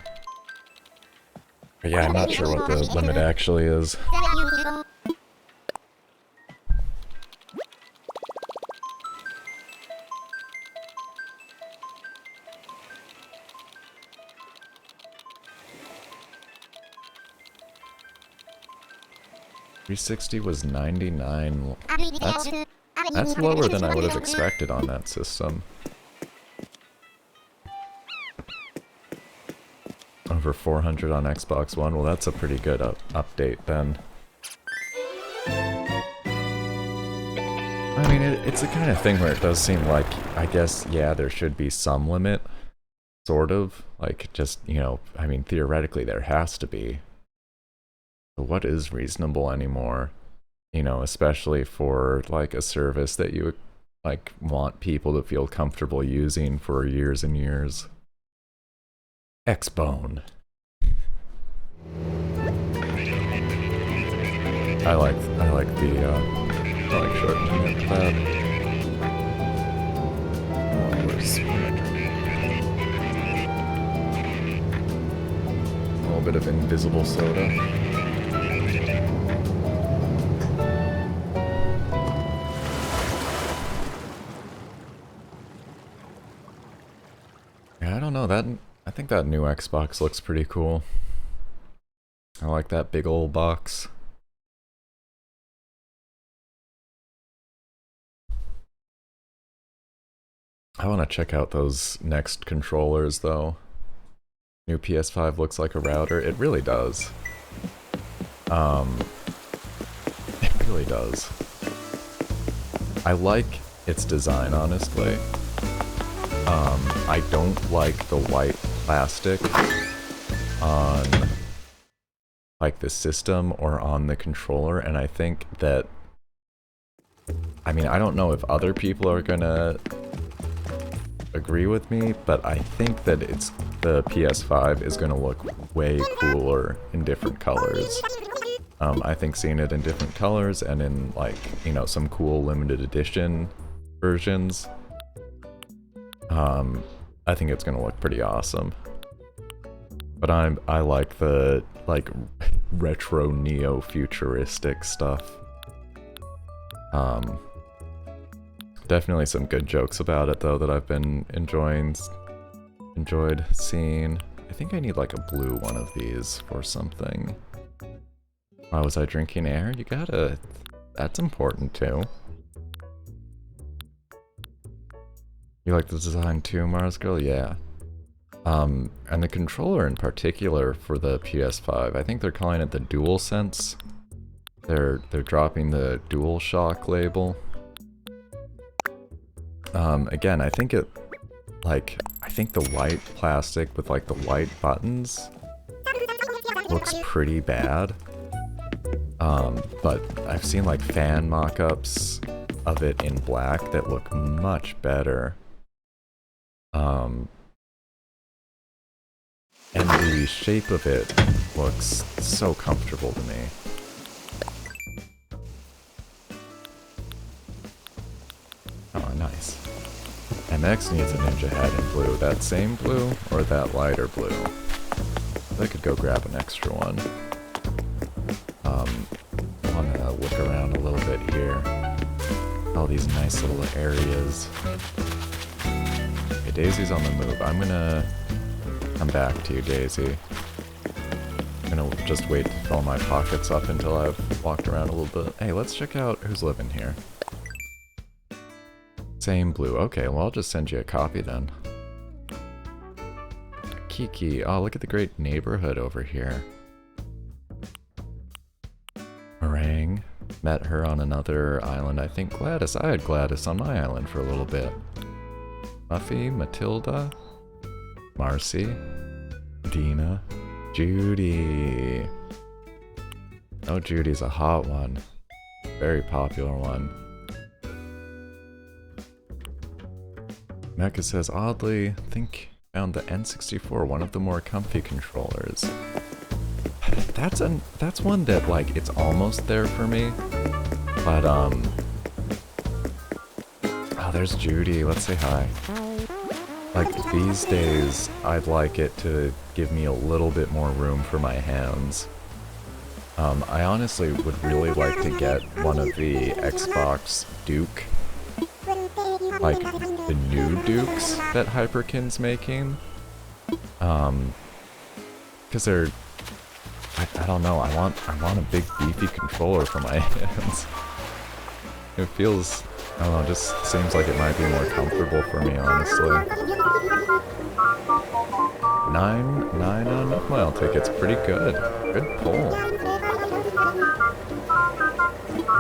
But yeah, I'm not sure what the limit actually is. .360 was 99. That's lower than I would have expected on that system. Over 400 on Xbox One. Well, that's a pretty good update then. I mean, it's the kind of thing where it does seem like, I guess, yeah, there should be some limit. Sort of. Like, just, you know, I mean, theoretically there has to be. But what is reasonable anymore? You know, especially for, like, a service that you, like, want people to feel comfortable using for years and years. X-Bone. I like shortening it to that. Oh, where's a little bit of invisible soda. Yeah, I don't know, I think that new Xbox looks pretty cool. I like that big old box. I want to check out those next controllers though. New PS5 looks like a router. It really does. It really does. I like its design, honestly. I don't like the white plastic on, like, the system or on the controller, and I think that... I mean, I don't know if other people are gonna agree with me, but I think that the PS5 is gonna look way cooler in different colors. I think seeing it in different colors and in, like, you know, some cool limited edition versions, I think it's gonna look pretty awesome. But I like the like retro neo-futuristic stuff. Definitely some good jokes about it though that I've been enjoyed seeing. I think I need like a blue one of these for something. Why was I drinking air? You gotta... That's important too. You like the design too, Mars Girl? Yeah. And the controller in particular for the PS5, I think they're calling it the DualSense. They're dropping the DualShock label. Again, I think it, like, I think the white plastic with like the white buttons looks pretty bad. But I've seen like fan mock-ups of it in black that look much better. And the shape of it looks so comfortable to me. Oh, nice. MX needs a ninja hat in blue. That same blue or that lighter blue? I could go grab an extra one. Wanna look around a little bit here. All these nice little areas. Okay, Daisy's on the move. I'm gonna come back to you, Daisy. I'm gonna just wait to fill my pockets up until I've walked around a little bit. Hey, let's check out who's living here. Same blue. Okay, well I'll just send you a copy then. Kiki. Oh, look at the great neighborhood over here. Meringue. Met her on another island. I think Gladys. I had Gladys on my island for a little bit. Muffy. Matilda. Marcy. Dina. Judy. Oh, Judy's a hot one. Very popular one. Mecha says, oddly, think found the N64 one of the more comfy controllers. That's one that, like, it's almost there for me. But, oh, there's Judy. Let's say hi. Like, these days, I'd like it to give me a little bit more room for my hands. I honestly would really like to get one of the Xbox Duke, like the new Dukes that Hyperkin's making. Cause they're, I don't know, I want a big beefy controller for my hands. It feels, I don't know, just seems like it might be more comfortable for me, honestly. 9 on Nookmile tickets, pretty good. Good pull.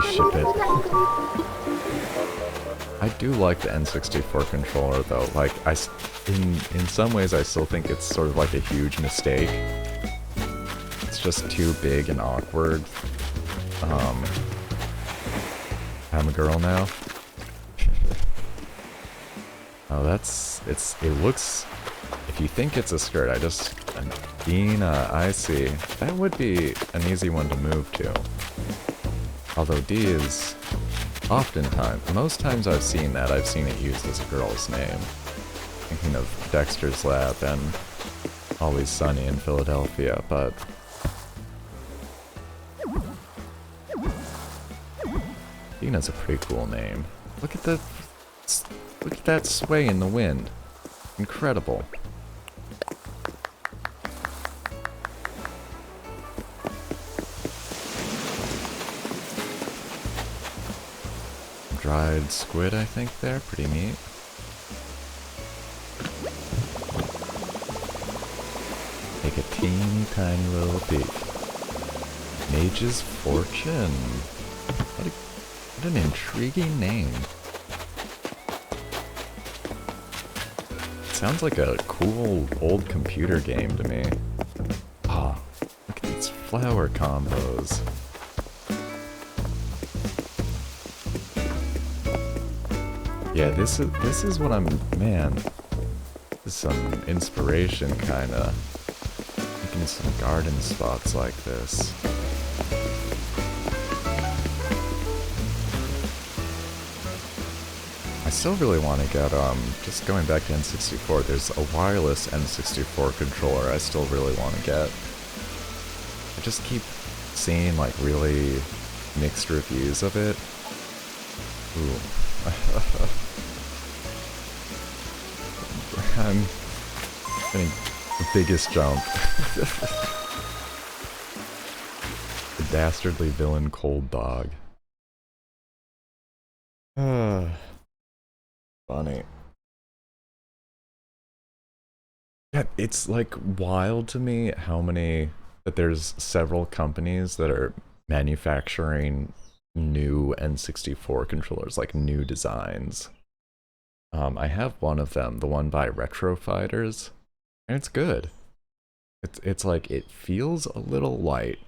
Ship it. I do like the N64 controller though. Like, in some ways I still think it's sort of like a huge mistake. It's just too big and awkward. I'm a girl now. Oh, it looks, if you think it's a skirt, Dina, I see. That would be an easy one to move to. Although D is, oftentimes, most times I've seen that, I've seen it used as a girl's name. Thinking of Dexter's Lab and Always Sunny in Philadelphia, but... Dina's a pretty cool name. Look at that sway in the wind. Incredible. Dried squid, I think, there. Pretty neat. Take a teeny tiny little peek. Mage's Fortune. What an intriguing name. Sounds like a cool old computer game to me. Ah, oh, look at these flower combos. Yeah, this is what I'm, man, this is some inspiration kinda. Making some garden spots like this. I still really want to get, just going back to N64, there's a wireless N64 controller I still really want to get. just keep seeing like really mixed reviews of it. Ooh. I'm getting the biggest jump. The dastardly villain cold dog. Funny. Yeah, it's like wild to me how many, that there's several companies that are manufacturing new N64 controllers, like new designs. I have one of them, the one by Retro Fighters, and it's good. It's like, it feels a little light,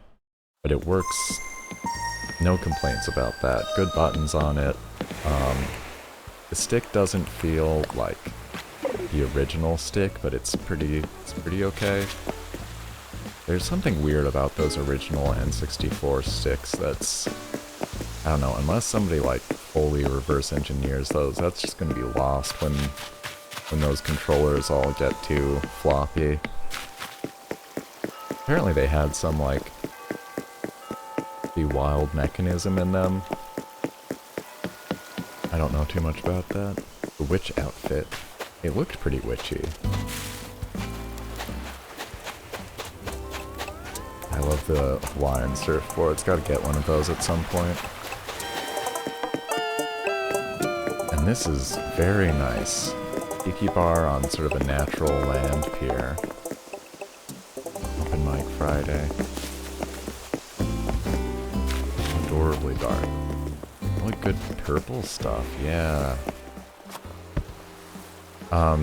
but it works. No complaints about that. Good buttons on it. The stick doesn't feel like the original stick, but it's pretty okay. There's something weird about those original N64 sticks that's, I don't know, unless somebody like fully reverse engineers those, that's just gonna be lost when those controllers all get too floppy. Apparently they had some like the wild mechanism in them. I don't know too much about that. The witch outfit. It looked pretty witchy. I love the Hawaiian surfboards. Gotta get one of those at some point. And this is very nice. Tiki bar on sort of a natural land pier. Open mic Friday. Adorably dark. What good purple stuff, yeah.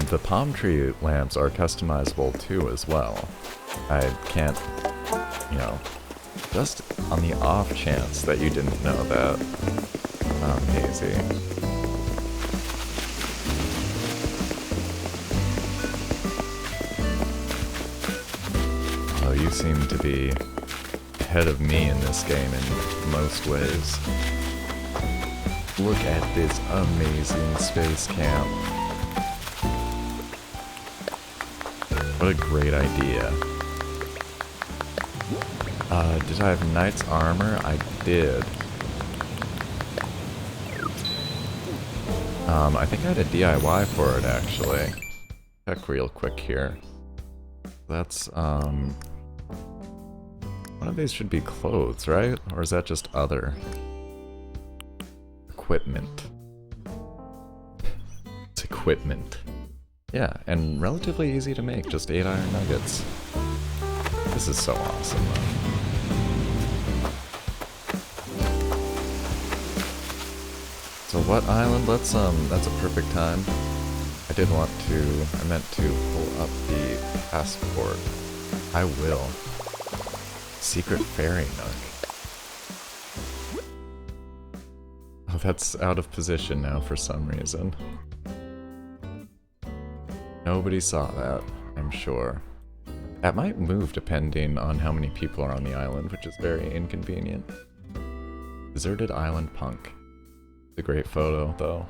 The palm tree lamps are customizable too as well. I can't, you know, just on the off chance that you didn't know that. Hazy. Oh, you seem to be ahead of me in this game in most ways. Look at this amazing space camp. What a great idea. Did I have knight's armor? I did. I think I had a DIY for it actually. Check real quick here. That's, one of these should be clothes, right? Or is that just other? Equipment. It's equipment. Yeah, and relatively easy to make, just 8 iron nuggets. This is so awesome, though. So what island? Let's, that's a perfect time. I meant to pull up the passport. I will. Secret fairy nook. Oh, that's out of position now for some reason. Nobody saw that, I'm sure. That might move depending on how many people are on the island, which is very inconvenient. Deserted Island Punk. It's a great photo, though.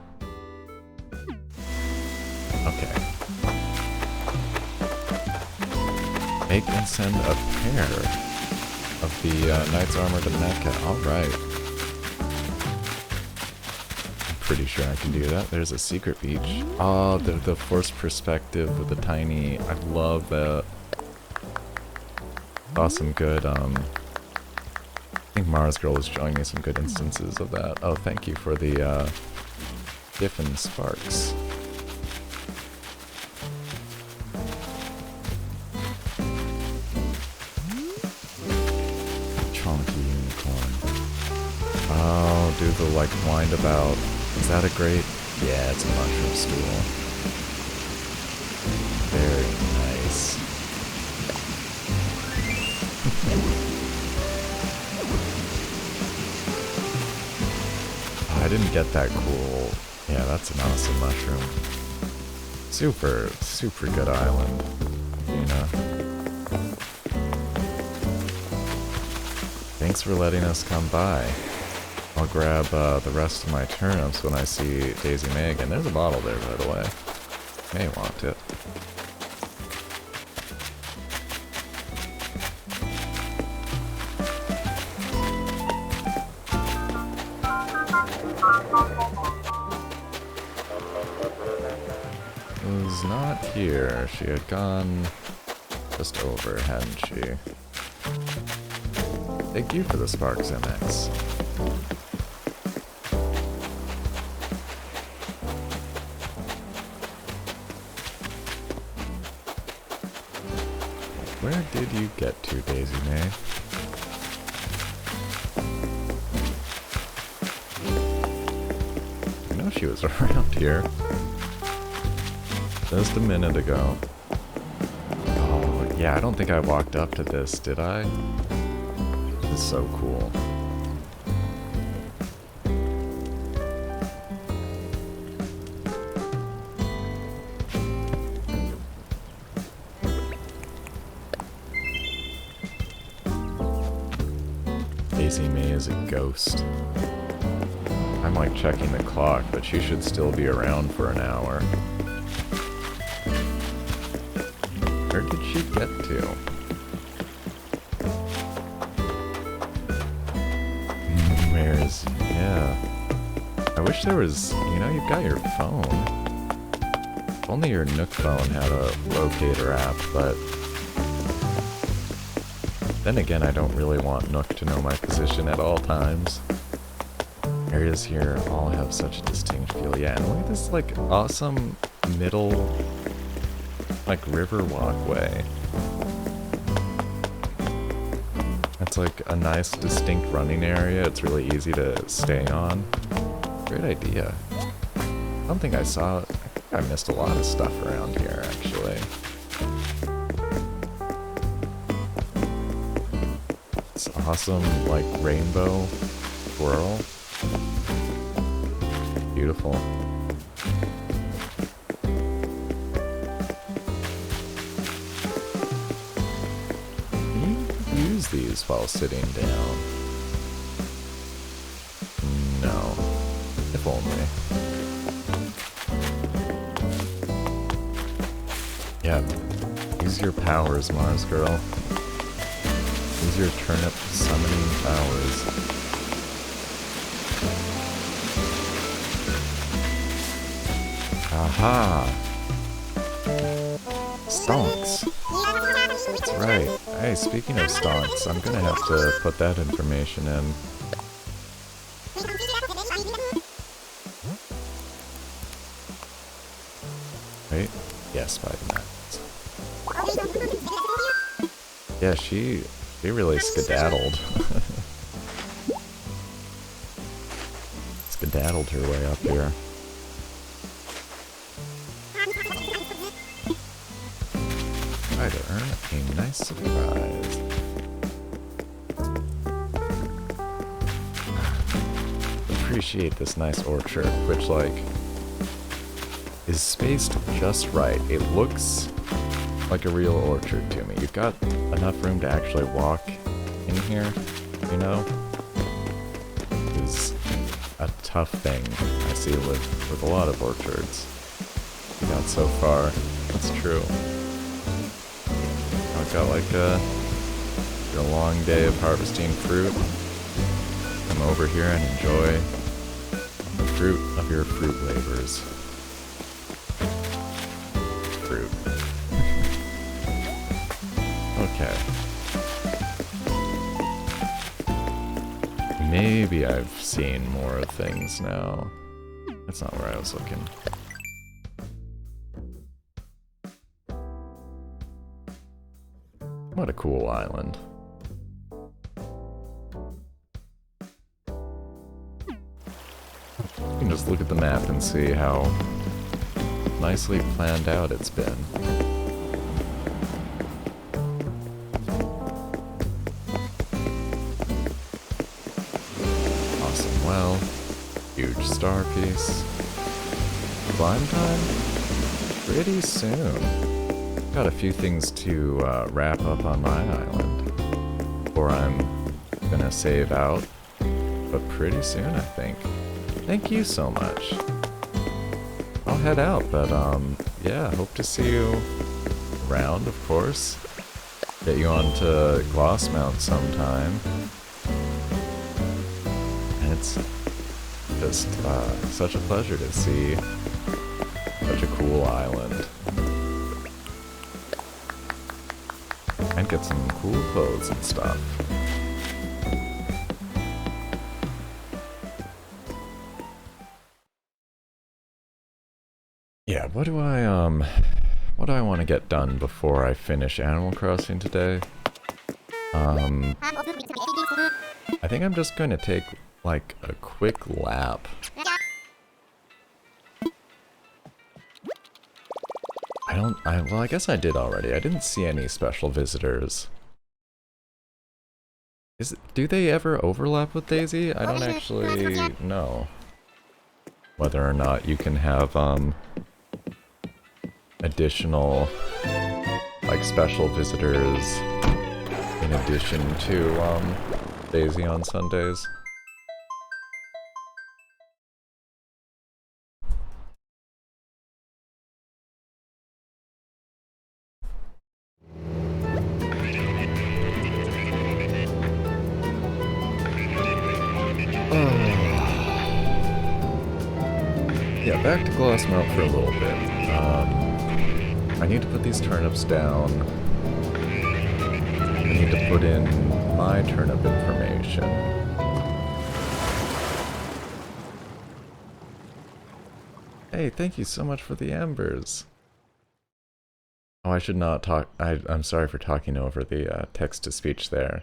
Okay. Make and send a pair of the Knight's Armor to Mecca. Alright. Pretty sure I can do that. There's a secret beach. Oh, the forced perspective with the tiny... I love that. Saw some good, I think Mars Girl was showing me some good instances of that. Oh, thank you for the, Diffin Sparks. Chonky unicorn. Oh, do the, like, wind about. Is that a great? Yeah, it's a mushroom stool. Very nice. Oh, I didn't get that cool. Yeah, that's an awesome mushroom. Super, super good island. You know. Thanks for letting us come by. I'll grab the rest of my turnips when I see Daisy May again. There's a bottle there, by the way. May want it. was not here. She had gone just over, hadn't she? Thank you for the Sparks, MX. Where did you get to, Daisy May? I know she was around here. Just a minute ago. Oh, yeah, I don't think I walked up to this, did I? This is so cool. Daisy May is a ghost. I'm like checking the clock, but she should still be around for an hour. Where did she get to? Where is... yeah. I wish there was... you know, you've got your phone. If only your Nook phone had a locator app, but... then again, I don't really want Nook to know my position at all times. Areas here all have such a distinct feel. Yeah, and look at this, like, awesome middle, like, river walkway. It's like a nice, distinct running area. It's really easy to stay on. Great idea. I don't think I saw... I think I missed a lot of stuff around here, actually. This awesome, like, rainbow swirl. Beautiful. Can you use these while sitting down? No. If only. Yeah. Use your powers, Mars girl. Use your turnip summoning powers. Aha! Stonks! That's right. Hey, speaking of stonks, I'm gonna have to put that information in. Wait? Yes, 5 minutes. Yeah, she really skedaddled. Skedaddled her way up here. Try to earn a nice surprise. Appreciate this nice orchard, which, like, is spaced just right. It looks like a real orchard to me. You've got enough room to actually walk in here, you know? It's a tough thing I see with a lot of orchards. We got so far. That's true. I've got like a long day of harvesting fruit. Come over here and enjoy the fruit of your fruit labors. Fruit. Okay. Maybe I've seen more things now. That's not where I was looking. What a cool island. You can just look at the map and see how nicely planned out it's been. Awesome well. Huge star piece. Climb time? Pretty soon. Got a few things to wrap up on my island before I'm gonna save out, but pretty soon I think. Thank you so much. I'll head out, but yeah, hope to see you around, of course. Get you onto Glossmount sometime. And it's just such a pleasure to see such a cool island. And get some cool clothes and stuff. Yeah, what do I want to get done before I finish Animal Crossing today? I think I'm just going to take, like, a quick lap. Well, I guess I did already. I didn't see any special visitors. Do they ever overlap with Daisy? I don't actually know whether or not you can have, additional, like, special visitors in addition to, Daisy on Sundays. Yeah, back to Glossmount for a little bit. I need to put these turnips down. I need to put in my turnip information. Hey, thank you so much for the embers. Oh, I should not talk. I'm sorry for talking over the text-to-speech there.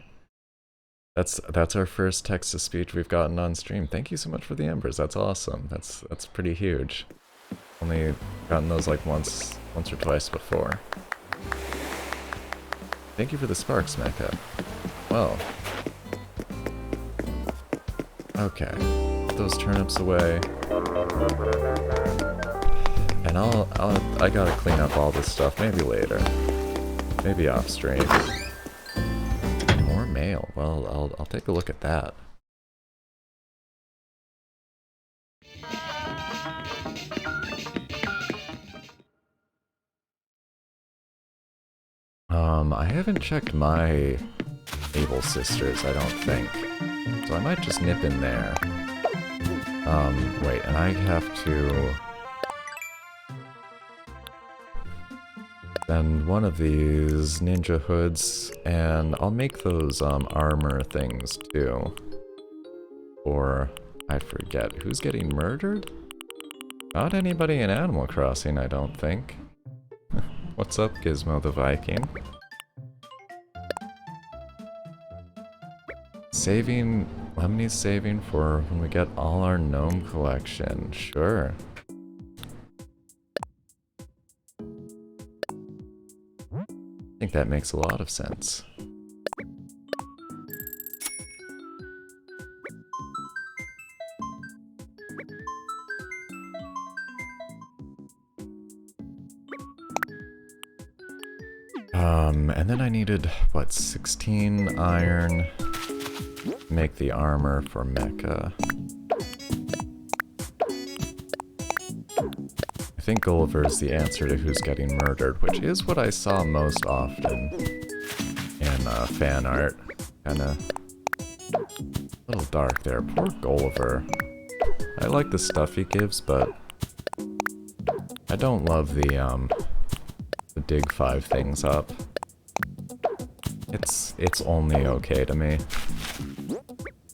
That's our first text-to-speech we've gotten on stream. Thank you so much for the embers. That's awesome. That's pretty huge. Only gotten those like once or twice before. Thank you for the sparks, Mecha. Well. Okay. Put those turnips away. And I gotta clean up all this stuff, maybe later. Maybe off stream. More mail. Well, I'll take a look at that. I haven't checked my Able Sisters, I don't think. So I might just nip in there. Wait, and I have to send one of these ninja hoods, and I'll make those, armor things, too. Or, I forget, who's getting murdered? Not anybody in Animal Crossing, I don't think. What's up, Gizmo the Viking? Lemony's saving for when we get all our gnome collection. Sure. I think that makes a lot of sense. And then I needed, what, 16 iron to make the armor for Mecha. I think Gulliver is the answer to who's getting murdered, which is what I saw most often in fan art. Kinda a little dark there. Poor Gulliver. I like the stuff he gives, but I don't love the dig 5 things up. It's only okay to me.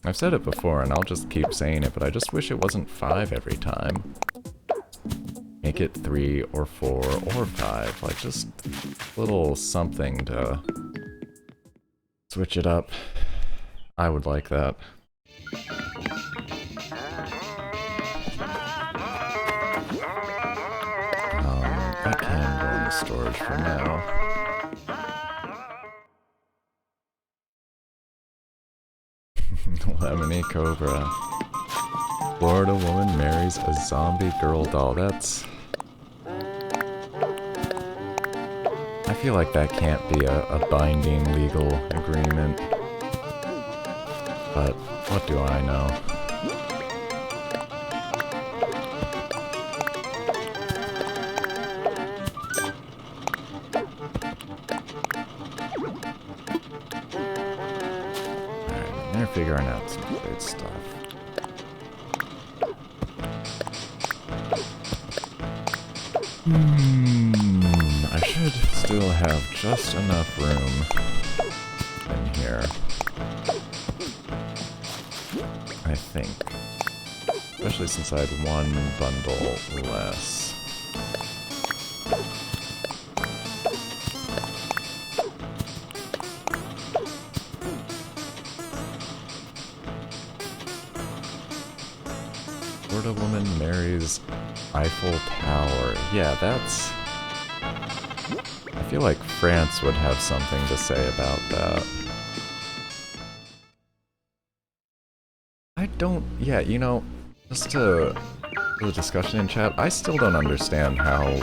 I've said it before, and I'll just keep saying it, but I just wish it wasn't 5 every time. Make it 3 or 4 or 5, like just a little something to switch it up. I would like that. That can go in the storage for now. Lemony Cobra. Florida woman marries a zombie girl doll. That's... I feel like that can't be a binding legal agreement. But what do I know? They're figuring out some good stuff. I should still have just enough room in here. I think. Especially since I had one bundle less. Florida woman marries Eiffel Tower. Yeah, that's... I feel like France would have something to say about that. I don't... Yeah, you know, just to the discussion in chat, I still don't understand how...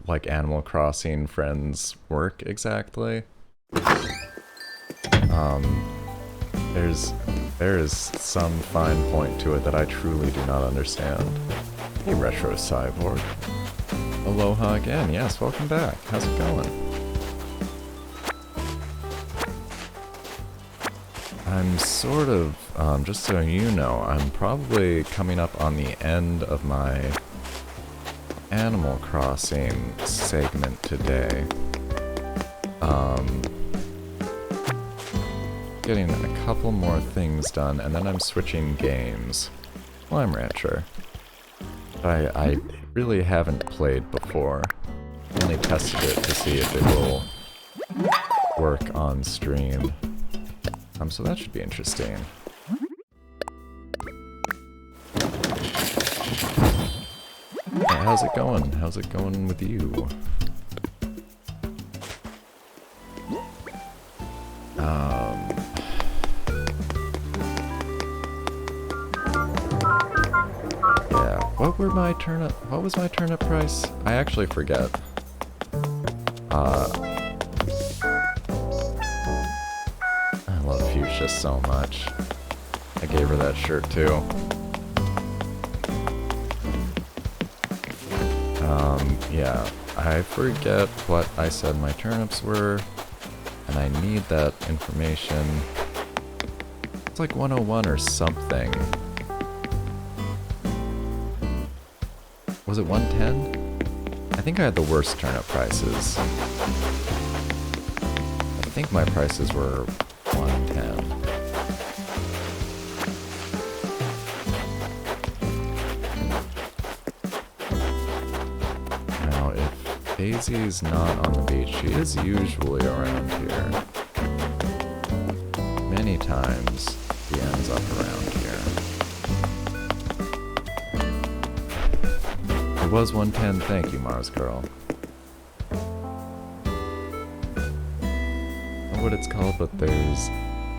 like, Animal Crossing friends work exactly. There is some fine point to it that I truly do not understand. Hey, Retro Cyborg. Aloha again. Yes, welcome back. How's it going? I'm sort of, just so you know, I'm probably coming up on the end of my Animal Crossing segment today. Getting a couple more things done, and then I'm switching games. Slime Rancher. I really haven't played before. I only tested it to see if it will work on stream. So that should be interesting. Yeah, how's it going? How's it going with you? What was my turnip price? I actually forget. I love Fuchsia so much. I gave her that shirt too. Yeah, I forget what I said my turnips were, and I need that information. It's like 101 or something. Was it 110? I think I had the worst turnip prices. I think my prices were 110. Now, if Daisy's not on the beach, she is usually around here. Many times, she ends up around here. It was 110, thank you, Mars Girl. I don't know what it's called, but there's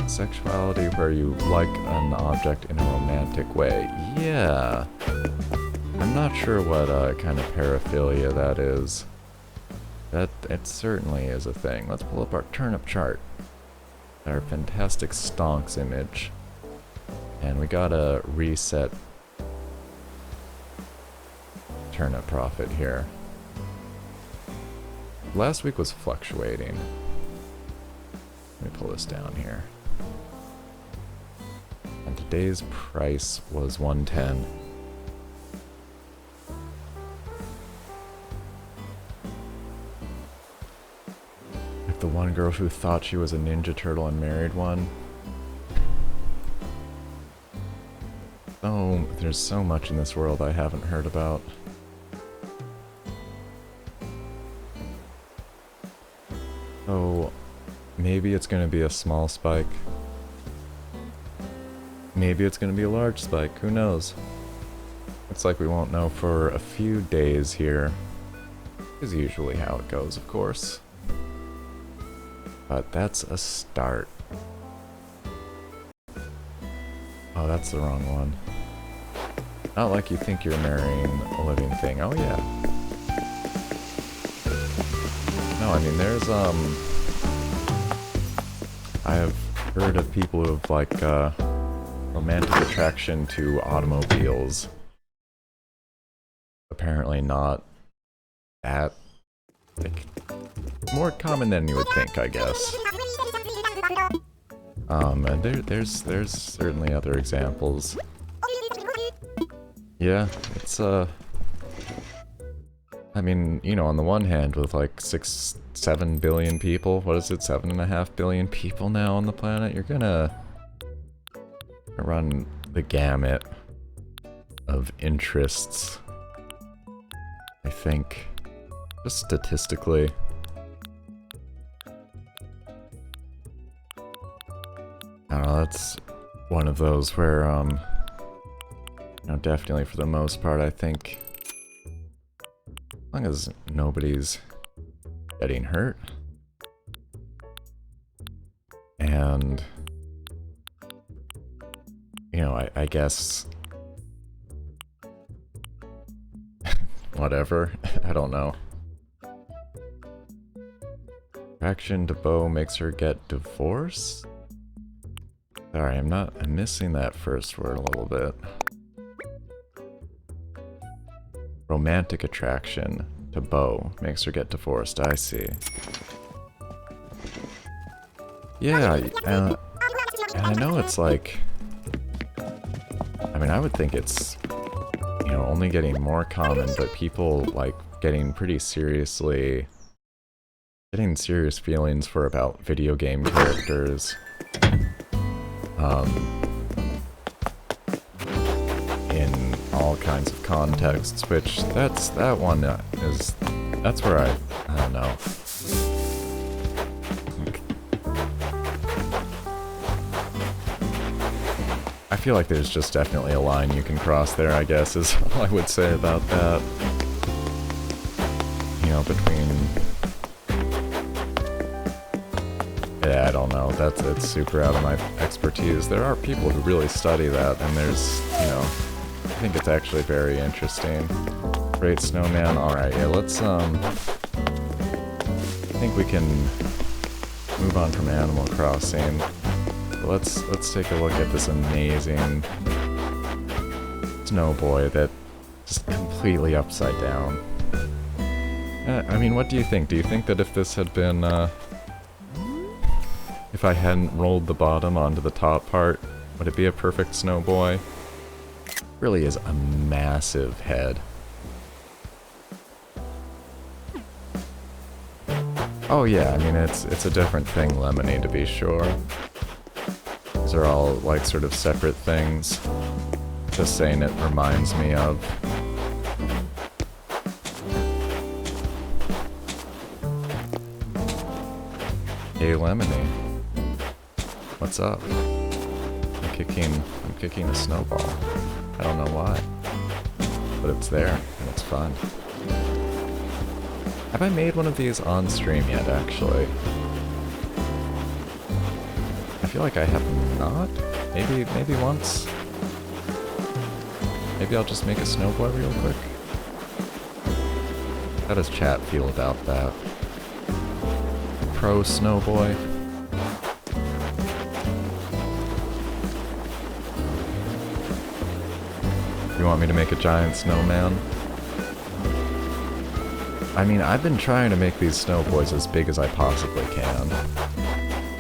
sexuality where you like an object in a romantic way. Yeah. I'm not sure what kind of paraphilia that is. It certainly is a thing. Let's pull up our turnip chart. Our fantastic stonks image. And we gotta reset turnip profit here. Last week was fluctuating. Let me pull this down here. And today's price was 110. Like the one girl who thought she was a Ninja Turtle and married one. Oh, there's so much in this world I haven't heard about. Oh, maybe it's going to be a small spike. Maybe it's going to be a large spike, who knows? Looks like we won't know for a few days here. Is usually how it goes, of course. But that's a start. Oh, that's the wrong one. Not like you think you're marrying a living thing. Oh, yeah. No, I mean, there's, I have heard of people who have, like, romantic attraction to automobiles. Apparently not that, like, more common than you would think, I guess. And there's certainly other examples. Yeah, it's, I mean, you know, on the one hand, with like 7 billion people, what is it, 7.5 billion people now on the planet, you're gonna run the gamut of interests, I think, just statistically. I don't know, that's one of those where, you know, definitely for the most part, I think, as long as nobody's getting hurt, and, you know, I guess, whatever, I don't know. Attraction to Beau makes her get divorced? Sorry, I'm missing that first word a little bit. Romantic attraction to Beau makes her get divorced, I see. Yeah, and I know it's like... I mean, I would think it's, you know, only getting more common, but people, like, getting serious feelings for about video game characters. In all kinds of contexts, which that's where I don't know. I feel like there's just definitely a line you can cross there, I guess, is all I would say about that. You know, between... Yeah, I don't know. It's super out of my expertise. There are people who really study that, and there's, you know, I think it's actually very interesting. Great snowman. Alright, yeah, let's, I think we can move on from Animal Crossing. Let's take a look at this amazing snow boy that just completely upside down. I mean, what do you think? Do you think that if this had been, if I hadn't rolled the bottom onto the top part, would it be a perfect snow boy? Really is a massive head. Oh yeah, I mean, it's a different thing, Lemony, to be sure. These are all, like, sort of separate things. Just saying it reminds me of... Hey, Lemony. What's up? I'm kicking a snowball. I don't know why. But it's there, and it's fun. Have I made one of these on stream yet, actually? I feel like I have not. Maybe once. Maybe I'll just make a snowboy real quick. How does chat feel about that? Pro snowboy. You want me to make a giant snowman? I mean, I've been trying to make these snowboys as big as I possibly can.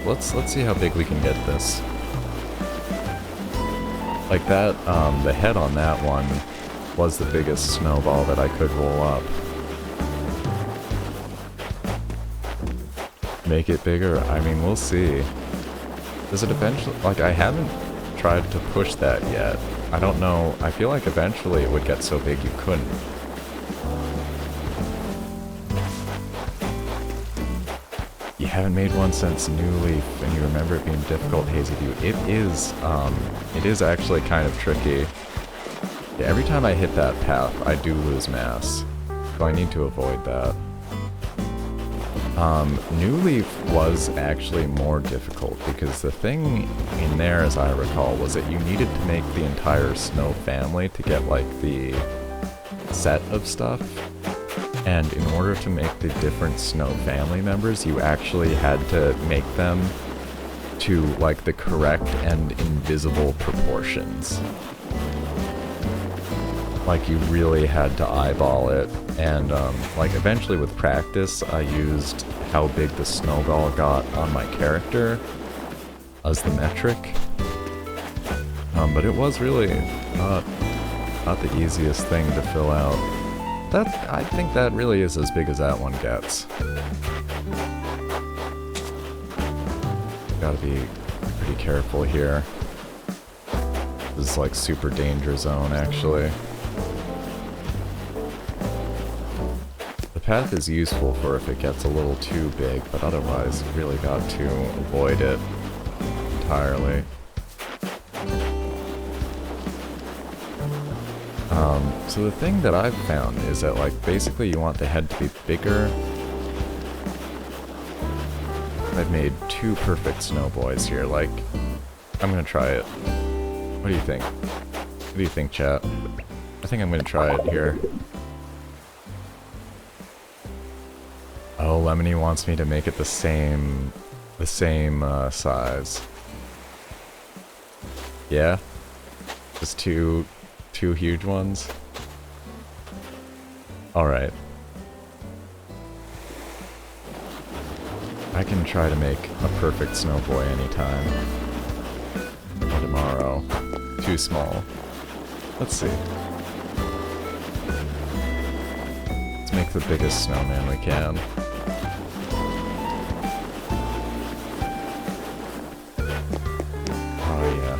Let's see how big we can get this. Like that, the head on that one was the biggest snowball that I could roll up. Make it bigger? I mean, we'll see. Does it eventually... Like, I haven't tried to push that yet. I don't know. I feel like eventually it would get so big you couldn't. You haven't made one since New Leaf, and you remember it being difficult, Hazyview. It is actually kind of tricky. Yeah, every time I hit that path, I do lose mass. So I need to avoid that. New Leaf was actually more difficult, because the thing in there, as I recall, was that you needed to make the entire Snow family to get, like, the set of stuff. And in order to make the different Snow family members, you actually had to make them to, like, the correct and invisible proportions. Like, you really had to eyeball it. And, like, eventually with practice, I used how big the snowball got on my character as the metric. But it was really not Not the easiest thing to fill out. I think that really is as big as that one gets. Gotta be pretty careful here. This is like super danger zone, actually. The path is useful for if it gets a little too big, but otherwise you really got to avoid it entirely. So the thing that I've found is that, like, basically you want the head to be bigger. I've made 2 perfect snow boys here. Like, I'm gonna try it. What do you think? What do you think, chat? I think I'm gonna try it here. Oh, Lemony wants me to make it the same size. Yeah? Just two huge ones? Alright. I can try to make a perfect snow boy anytime. Or tomorrow. Too small. Let's see. Let's make the biggest snowman we can. Oh yeah.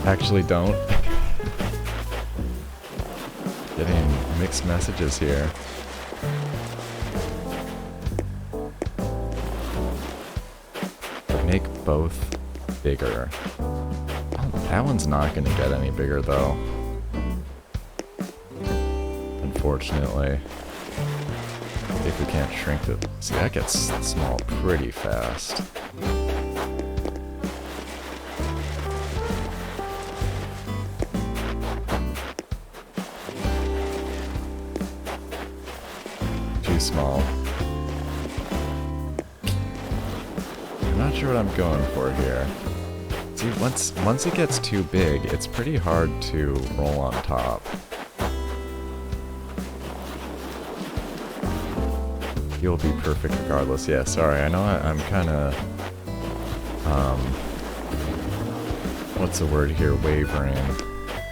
Actually don't. Getting mixed messages here. Make both bigger. Oh, that one's not gonna get any bigger though. Unfortunately. See if we can't shrink it. See, that gets small pretty fast. Too small. I'm not sure what I'm going for here. See, once it gets too big, it's pretty hard to roll on top. You'll be perfect regardless. Yeah, sorry, I know I'm kinda, what's the word here? Wavering.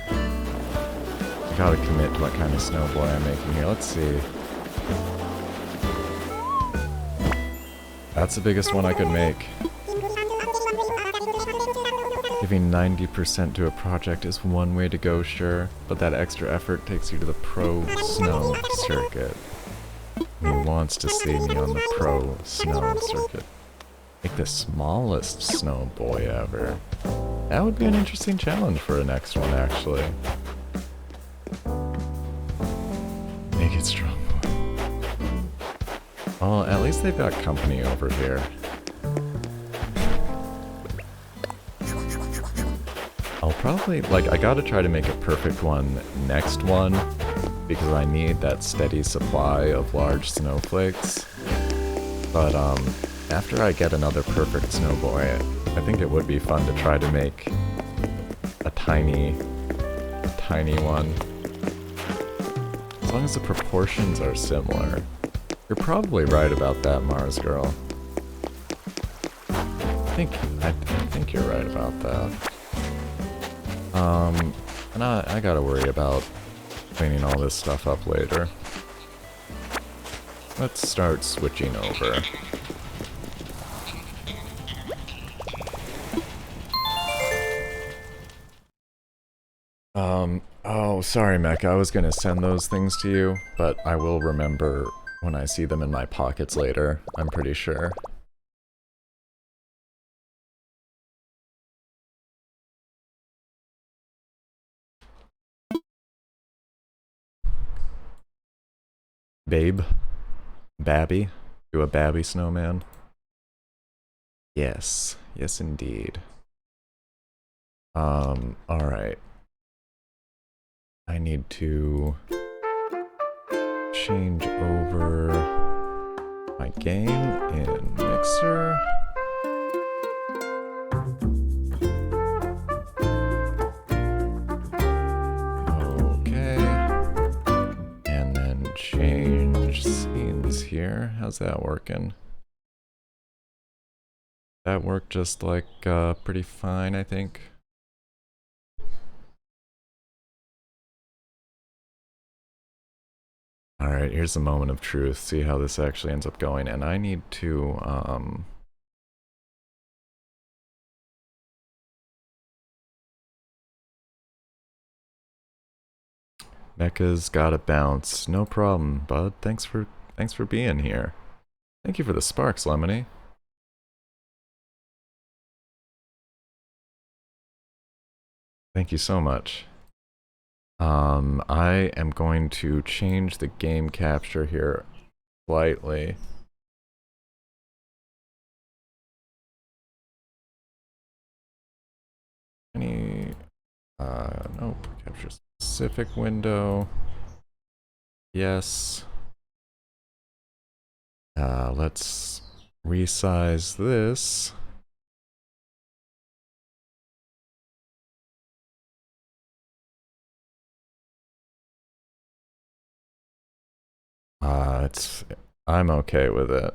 I gotta commit to what kind of snowboy I'm making here. Let's see. That's the biggest one I could make. Giving 90% to a project is one way to go, sure, but that extra effort takes you to the pro snow circuit. He wants to see me on the pro snow circuit. Make the smallest snow boy ever. That would be an interesting challenge for a next one, actually. Make it strong. Well, at least they've got company over here. I'll probably, like, I gotta try to make a perfect one next one, because I need that steady supply of large snowflakes. But, after I get another perfect snow boy, I think it would be fun to try to make a tiny one. As long as the proportions are similar. You're probably right about that, Mars Girl. I think you're right about that. And I gotta worry about cleaning all this stuff up later. Let's start switching over. Oh, sorry, Mecca. I was gonna send those things to you, but I will remember when I see them in my pockets later, I'm pretty sure. Babe? Babby? Do a Babby snowman? Yes. Yes, indeed. Alright. I need to change over my game in Mixer. Okay. And then change scenes here. How's that working? That worked just like pretty fine, I think. Alright, here's the moment of truth. See how this actually ends up going. And I need to, Mecca's gotta bounce. No problem, bud. Thanks for being here. Thank you for the sparks, Lemony. Thank you so much. I am going to change the game capture here slightly. Any, nope, capture specific window. Yes. Let's resize this. I'm okay with it.